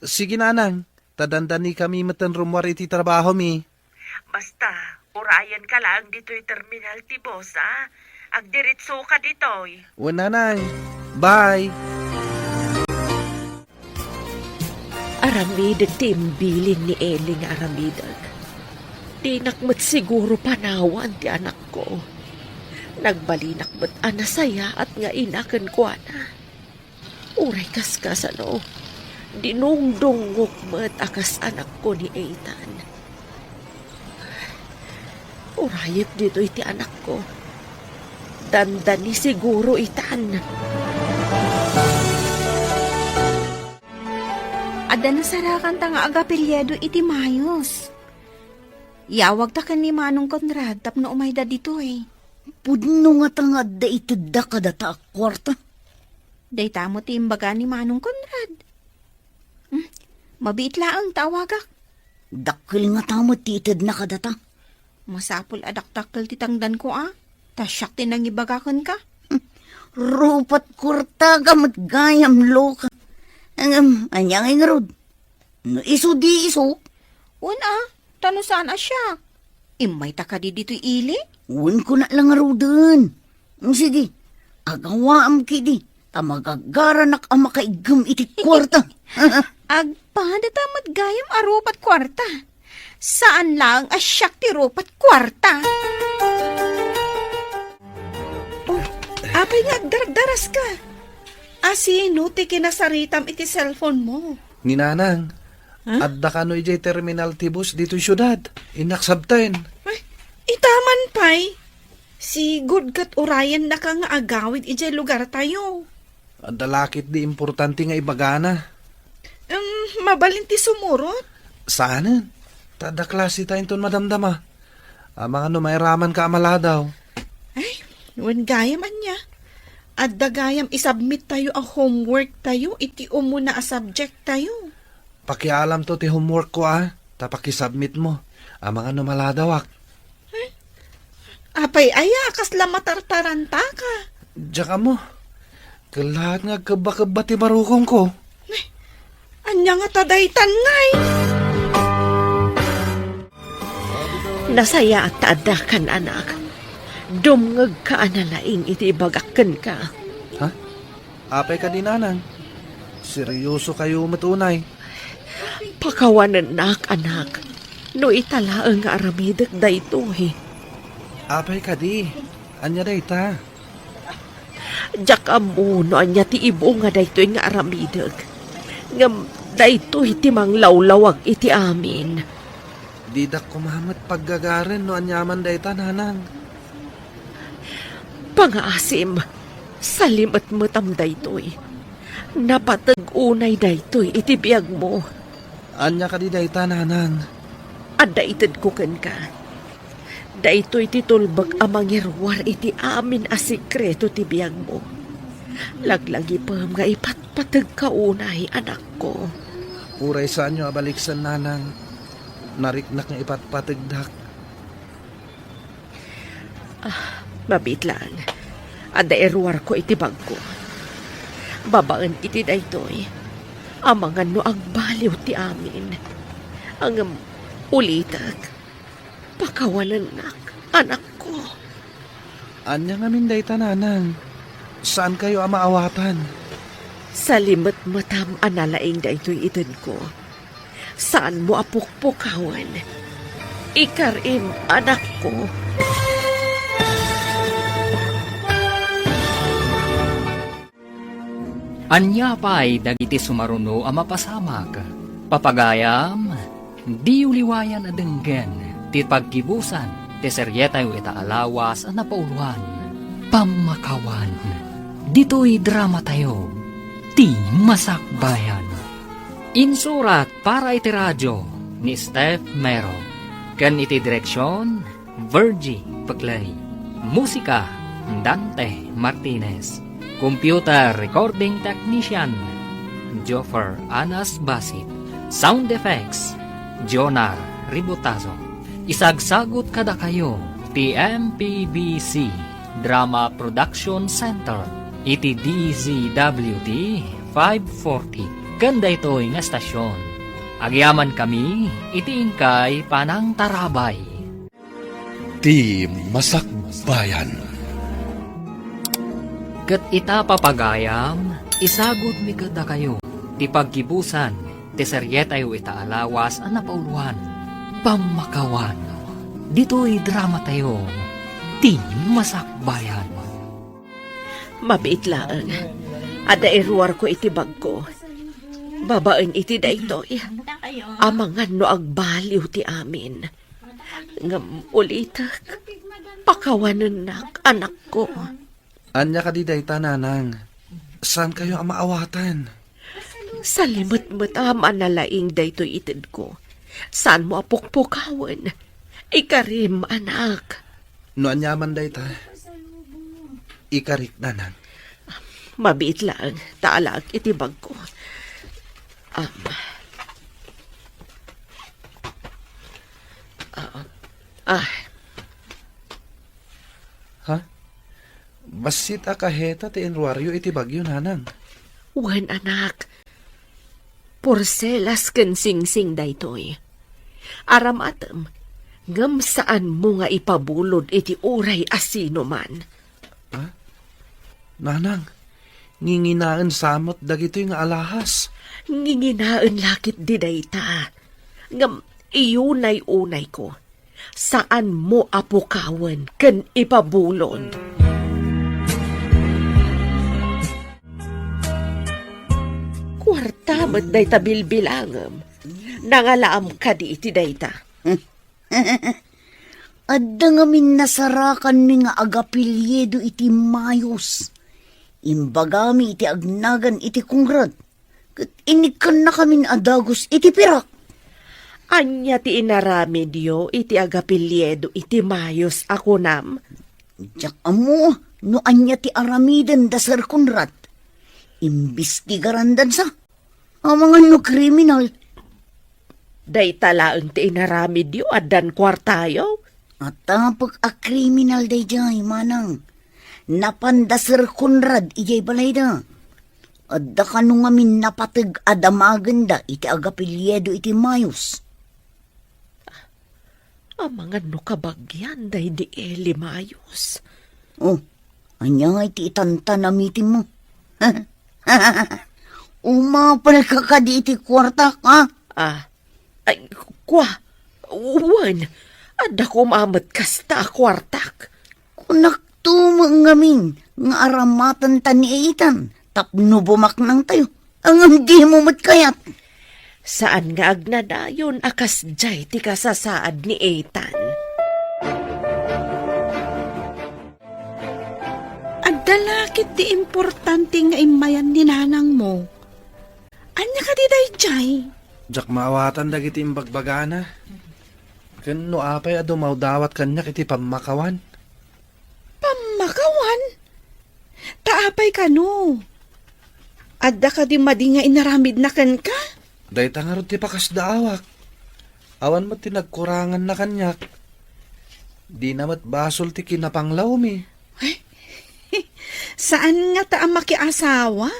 Sige nanang, tadandani kami matan rumwar iti trabaho mi. Basta, urayan ka lang dito'y terminal ti boss, ha? Agdiritso ka dito'y. O nanang, bye! Aramidag ti imbilin ni Eli nga aramidag. Di nakmat siguro panawan ti anak ko. Nagbalinak ba't anasaya at nga inakan ko na. Uray kaskas ano, dinungdungok ba't akas anak ko ni Ethan. Urayip dito iti anak ko. Dandani siguro itan. Ada na sarakan ta nga agapilyado iti mayos. Yawag ta kan ni Manong Conrad tapno umayda dito eh. Pudno nga tangad da itid da kadata kwarta. Dayta mo ti imbaga ni Manong Conrad. Mabiit laang tawagak. Dakil nga tamo titid na kadata. Masapul adaktakkel ti tangdan ko Tasyak ti nang ibagakan ka. Rupat kurta gamit gayam loka. Anyang ingrod. No iso di iso. Tano saan asya? Imay ta ka di dito'y ili? Un ko na lang rodan. Sige, agawaam kidi. Tamagagaranak ang makaigam iti kwarta. Agpada tamat gayam arupat kwarta. Saan lang asyak ti rupat kwarta? Apay nga, dardaras ka. Sino ti kinasaritam iti cellphone mo? Ni nanang, adda ka no ijay terminal ti bus dito syudad. Inaksabten. Ay, itaman pay. Si good kat urayan na ka nga agawid ijay lugar tayo. Adda lakit di importante nga ibagana. Mabalinti sumurot. Saanan? Tada klase tayo ton madamdama. Mga no mairaman ka amala daw. Ay, wen gayam anya. At dagayam isubmit tayo ang homework tayo, iti umuna a subject tayo. Pakialam to ti homework ko tapakisubmit mo. Mga no maladawak. Apay aya, kasla matartaranta ka. Diyan mo. Kalahat nga kaba ti marukong ko. Anya nga tadaytan ngay. Nasaya at taadakan anak. Dumngag ka analaing iti ibagakan ka. Ha? Apay ka din nanang. Seryoso kayo matunay. Pakawanan anak. No italaang nga aramidak dayto Apay ka di. Anya day ta. Diyak amuno anya ti ibo nga dayto nga aramidak. Ngam dayto iti mang lawlawag iti amin. Didak kumamat paggagaran no anyaman day ta nanang. Pangaasim, salim at matam daytoy. Napatag-unay daytoy iti biyag mo. Anya ka di day ta nanang. At daitad ko kan ka. Daytoy titulbag amang irwar iti amin a sikreto ti biyag mo. Laglagi pa nga ipatpatag kaunay anak ko. Uray sa anyo abaliksan nanang. Nariknak nga ipatpatagdak. Mabit lang. Ada irwar ko iti bag ko. Babaan iti daytoy. Amangan no ang baliw ti amin. Ang ulitak. Pakawanan anak ko. Anya nga minday ta nanang. Saan kayo maawatan? Sa limot matam analaing daytoy iten ko. Saan mo apukpukawan? Ikarim anak ko. Anya pa'y dagiti sumaruno ang mapasamag. Papagayam, di uliwayan adenggen, ti pagkibusan, ti seryetay ita alawas na pauluan. Pamakawan, dito'y drama tayo, ti masakbayan. Insurat para iti radyo ni Steph Mero. Kan iti direksyon, Virgie Pagleri. Musika, Dante Martinez. Computer Recording Technician, Joffer Anas Basit. Sound Effects, Jonar Ributazo. Isagsagot kada kayo, TMPBC Drama Production Center. iti DZWD 540. Ganda ito'y nga stasyon. Agyaman kami, iti ingkay Panang Tarabay. Ti Masakbayan. Kat ita papagayam, isagod mi kada kayo. Ti pagkibusan, ti seryetayo ita alawas ang napauluan. Pamakawan. Dito'y drama tayo. Ti Masakbayan. Mabait lang. Ada iruwar ko iti bag ko. Babaen iti da ito. Amangan no agbaliw ti amin. Ngam ulitak. Pakawanan nak anak ko. Anya ka di dayta, nanang. Saan kayo ang maawatan? Sa limot-mot manalaing da ito itid ko. Saan mo apukpukawan? Ikarim, anak. No anyaman dayta. Ikarik, nanang. Mabait lang. Taalag iti bag ko. Ha? Basit akaheta ti enruaryo iti bagyo, nanang. Wan anak. Porselas ken singsing daytoy. Aramatem, ngam saan mo nga ipabulod iti uray asino man. Nanang, nginginaan samot dagitoy nga alahas. Nginginaan lakit di dayta. Ngam iyunay-unay ko. Saan mo apukawan ken ipabulod. Kwarta met dayta bilbilangem. Nangalaam ka di iti dayta. Adda nga min nasarakan mi nga agapilyedo iti mayos. Imbagami iti agnagan iti kungrad. Kat inikan na kamin adagos iti pirak. Anya ti inaramidyo iti agapilyedo iti mayos ako nam. Diyak amo, no anya ti aramiden da Sir Conrad. Imbestigaran dan sa. Ang mga no kriminal. Day talaang ti inaramidyo adan kwartayo. At tapag a kriminal day jay, manang. Napanda Sir Conrad ijay balay da. Adda ka nung amin napatag adamaganda iti agapilyedo iti mayos. Ang mga nukabagyan day di Elimayos. Oh, anya iti itanta na meeting mo. Umapal ka ka di iti kwarta ka. Ay, kwa, uwan, ada ko maamat kasta kwartak. Kunak tumang ngamin, nga aramatan ta ni Itan, tapno bumak nang tayo. Ang hindi mo matkayat. Saan nga agnadayon akas jay ti kasasaad ni Ethan? Adalakit di importante nga imayan ni nanang mo. Anya ka di day jay? Jak maawatan dagiti imbagbagana. Ken no apay adumaw dawat kanya iti pamakawan. Pamakawan? Taapay ka no. Adda ka di madi nga inaramid na kan ka? Dayta nga ron ti pakas daawak. Awan mo tinagkurangan na kanyak. Di namat basol ti kinapanglaw mi. Saan nga ta ang makiasawa?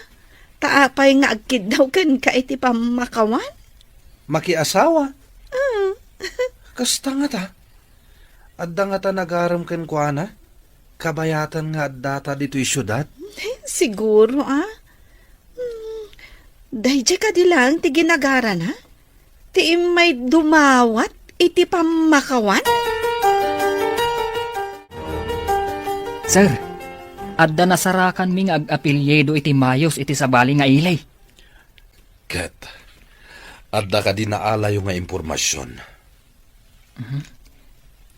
Taapay nga agkid daw kan ka iti pamakawan? Makiasawa? Kasta nga ta. Adda nga ta nagaram ken kuana. Kabayatan nga addata dito'y syudad. Siguro Dayjay ka di lang ti ginagaran ha? Ti may dumawat iti pamakawan? Sir, adda nasarakan mi nga ag-apelyedo iti mayos iti sabali nga ilay. Ket, adda ka di naalayo nga impormasyon.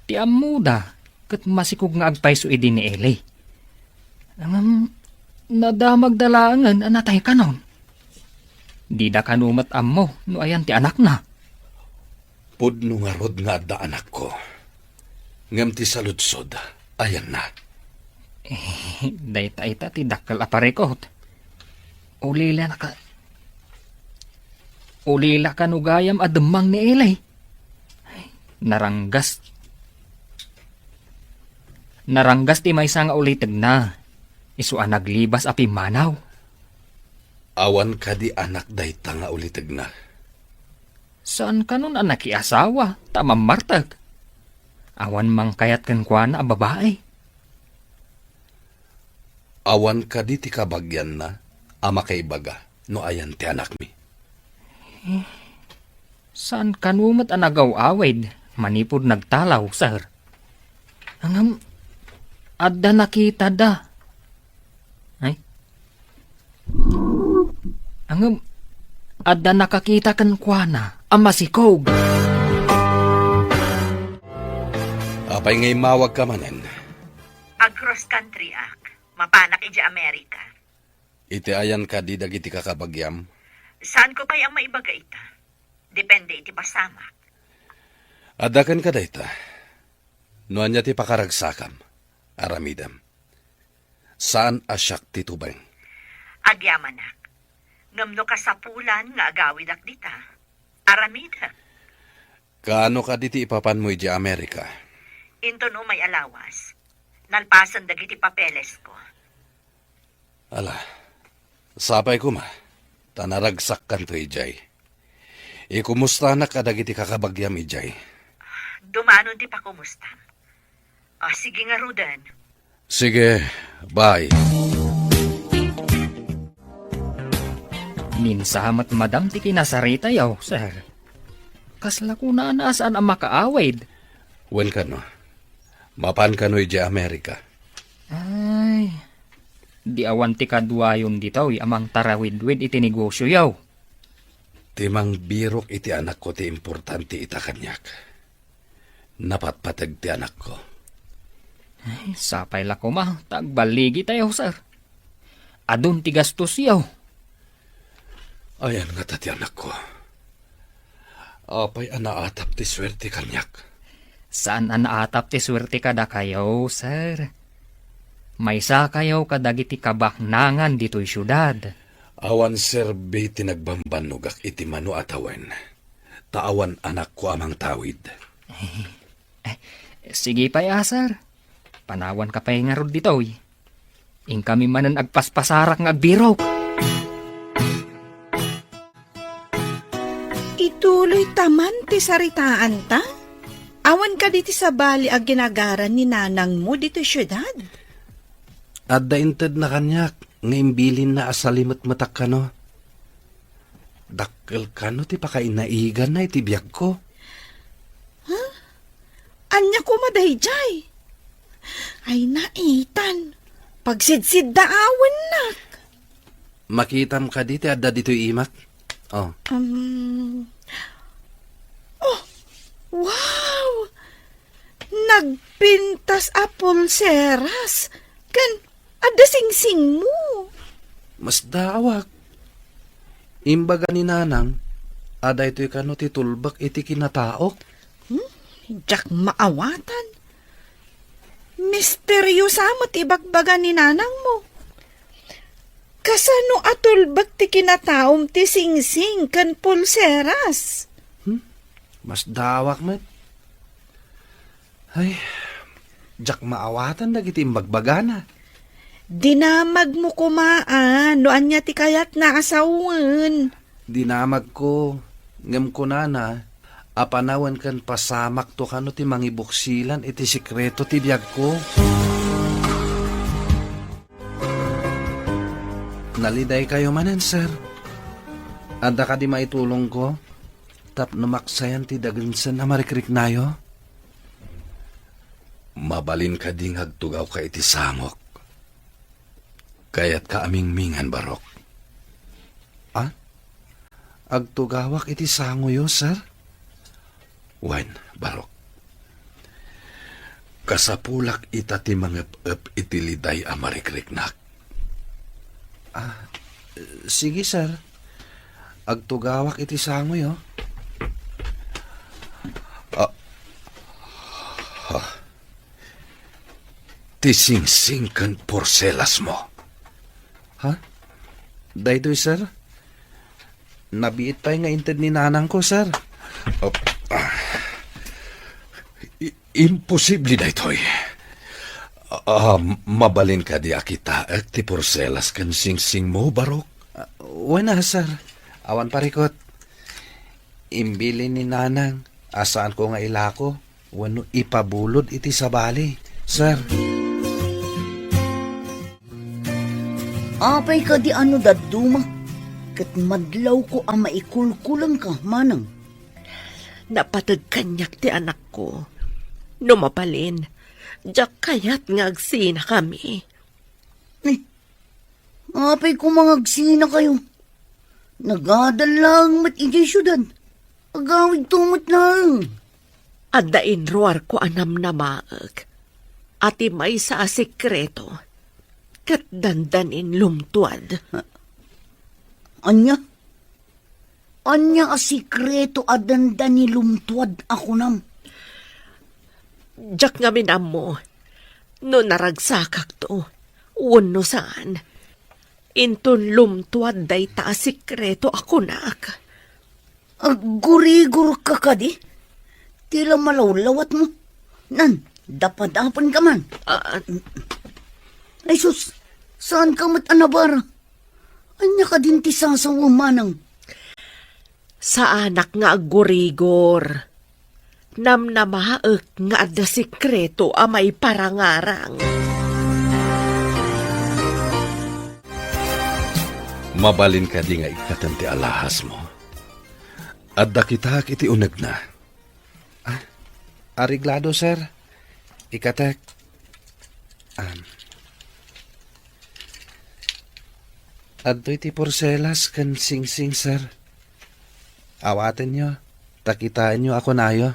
Ti amuda, kat masikog nga agpayso idi ni ilay. Nadamag dalangan anatay kanon. Di da kanumat ammo, no ayan ti anak na. Pudno nga rod nga adda anak ko. Ngam ti saludsod, ayan na. Dayta ita ti dakkel aparekot. Ulila kanugayam ademang ni ilay. Naranggas ti may nga ulitag na. Isuan naglibas api manaw. Awan ka di anak dayta nga ulitag na. Saan ka nun anak asawa? Tamang martag. Awan mang kayat kan kwa na babae. Awan ka di ti kabagyan na, ama kay baga, no ayan ti anak mi. Saan kanumat anagaw awid? Manipod nagtalaw, sir. Angam, adda nakita da. Ay? Angam, adda nakakita kan kwa na, ama si Kog. Apay ngay mawag ka manen. Ag-cross country ak. Mapanak iji Amerika. Iti ayan ka di dagiti kakabagyam. Saan ko pa'y ang maibaga ita? Depende iti pasama. Adakan ka dayta. Nuan niya ti pakaragsakam. Aramidam. Saan asyak ti tubeng? Agyamanak. Ngamno ka sa pulan nga agawid ak dita. Aramida. Kaano ka di ti ipapan mo iti Amerika? Into no may alawas. Nalpasan dagiti papeles ko. Ala, sapay ko ma. Tanaragsak kan to ijay. Ikumusta na ka dagiti kakabagyam ijay? Dumanon ti pa kumusta. O sige nga Rudan. Sige, bye. Minsamat madam ti kinasarita yaw, sir. Kasla ko na nasaan ang makaawid. Wen ka no? Mapan ka no iti Amerika. Ay, di awan ti kadwayon ditaw amang tarawid-wid iti negosyo yaw. Timang birok iti anak ko ti importante ita kanyak. Napatpatag ti anak ko. Ay, sapay la ko ma, tagbaligi tayo, sir. Adun ti gastos yaw. Ayan nga tati anak ko. Apay anaatap ti swerte kanyak. Saan anaatap ti swerte kada kayo, sir? Maysa kayo kadagiti kabaknangan dito'y syudad. Awan serbi tinagbambanugak iti mano atawen. Taawan anak ko amang tawid. Sige pa ya, sir. Panawan ka pa nga rod dito'y. Ing kami manan agpaspasarak nga agbirok. Ituloy taman ti saritaan ta? Awan ka diti sa bali ag ginagaran ni nanang mo dito syudad. At dainted na kanyak, ngaimbilin na asalimot matak ka no. Dakkel ka no ti pakainaigan na iti biyag ko. Anya ko madayjay. Ay naitan. Pagsidsid daawan nak. Makitam ka diti adda dito'y imak. Oh, Oh, wow! Nagpintas a pulseras. Kan, ada sing-sing mo. mas dawak. Imbaga ni nanang, ada ito'y kano ti tulbak iti kinataok. Jak maawatan. Misteryosa mo't ibagbaga ni nanang mo. Kasano atulbag ti kinataom ti sing-sing kan pulseras? Mas dawak met. Ay, jak maawatan dagiti imbagbaga na. Dinamag mo kumaan, no anya ti kayat na asawan. Dinamag ko, ngem ko na, apanawan kan pasamak to kano ti mangibuksilan iti sikreto ti biyag ko. Naliday kayo manen, sir. Anda ka di maitulong ko? Tap numaksayan ti dagansan na marikrik nayo? Mabalin ka ding agtugaw ka iti samok. Kayat ka aming mingan barok. Agtugawak iti sangoyo, sir? Wen, barok. Kasapulak ita ti mangep-ep iti liday amarikrik-nak. Sige, sir. Agtugawak iti sangoyo. Ti sing-sing kan porselas mo. Daytoy, sir. Nabiit tayo nga inted ni nanang ko, sir. Imposible na ito'y. Mabalin ka di akita at ti porselas kan sing-sing mo, Barok. Wala, sir. Awan parikot. Imbili ni nanang, asaan ko nga ilako, wano ipabulod iti sabali, sir. Apay ka di ano daduma. Kat madlaw ko ang maikulkulang ka, manang. Napatag kanyak ti anak ko. Numapalin. Diyak kayat nga agsina kami. Apay ko mga agsina kayo. Nagadalang mat ijay syudad. Agawid tumot lang. Adain roar ko anam na maag. Ati may sa sekreto. Kat dandanin lumtuad. Anya? Anya a sikreto adanda ni lumtuad ako nam. Diyak nga minam mo. No naragsakak to. Wano saan. Intun lumtuad day ta sikreto ako nak. Agurigur ka ka di? Tila malawlawat mo. Nan, dapadapan ka man. Ay sus, saan ka mat anabara? Anya ka din ti sasawa manang. Sa anak nga agurigor. Namnamaak nga ada sikreto a may parangarang. Mabalin ka di nga ikatan ti alahas mo. At dakitak iti unag na. Ariglado, sir. Ikatek. Adto iti porselas kan sing-sing, sir. Awaten nyo. Takitain nyo ako nayo.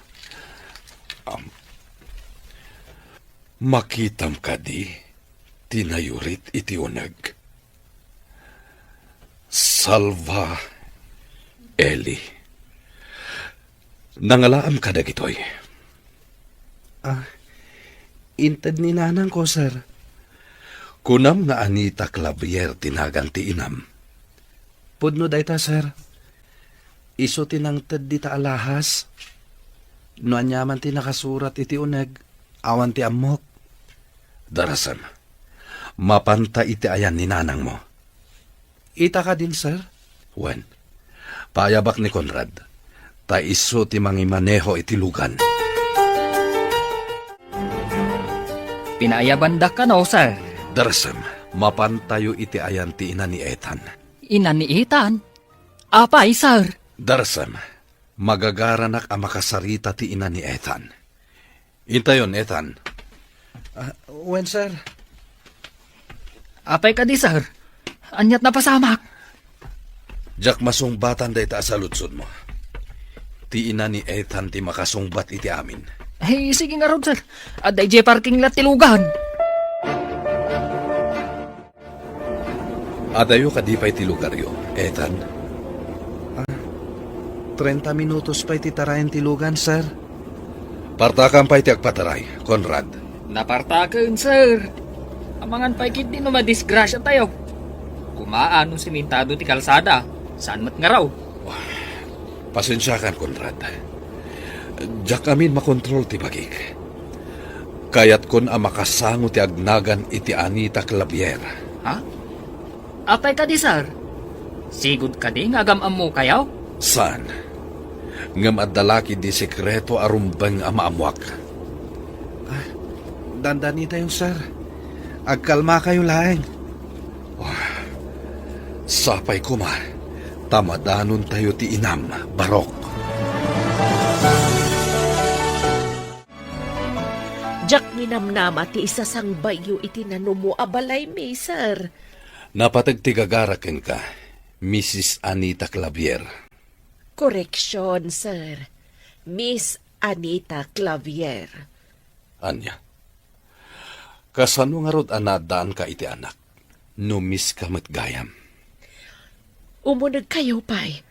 Makitam ka di, tinayurit iti unag. Salva Eli. Nangalaam ka dagitoy. Inted ni nanang ko, sir. Kunam nga Anita Clavier tinagan ti inam. Pudno dayta, sir. Iso tinangted di ta alahas. No anyaman ti nakasurat iti uneg. Awan ti amok. Darasam, mapanta iti ayan ni nanang mo. Ita ka din, sir. Wen, payabak ni Conrad, ta iso ti mangimaneho iti lugan. Pinayabanda ka no, sir. Darasam, mapantayo iti ayan ti ina ni Ethan. Inaniitan. Apay, sir. Darasam, magagaranak ang makasarita ti ina ni Ethan. Intayon, Ethan. Wen, sir. Apay ka di, sir. Anyat na pasamak. Jak masungbatan day ta sa lutsod mo. Ti ina ni Ethan ti makasungbat iti amin. Hey, sige nga ron, sir. Aday je parking lot tilugan. Adayo ka di pa'y ti lugaryo, Ethan. 30 minutos pa iti tarayan tilugan, sir. Partakan pa'y ti agpataray, Conrad. Napartakan, sir. Amangan pa'y kit di no madisgrasya tayo. Kumaan nung simentado ti kalsada. Saan mat nga raw? Pasensyakan, Conrad. Diyak amin makontrol ti bagik. Kayat kon ang makasango ti agnagan iti Anita Clavier. Ha? Apay ka di, sir. Sigud ka di nga gamam mo kayaw? Saan? Ngam adalaki di sekreto arumbang amaamuak. Dandani tayo, sir. Agkalma kayo laeng. Sapay ko ma. Tamadanon tayo ti inam, Barok. Diyak minamnama ti isa sang bayo iti nanumo abalay mi, sir. Napatagtigagaraken ka, Mrs. Anita Clavier. Correction, sir. Miss Anita Clavier. Anya, kasano nga rod anadaan ka iti anak, no miss ka matgayam. Umunag kayo, pay.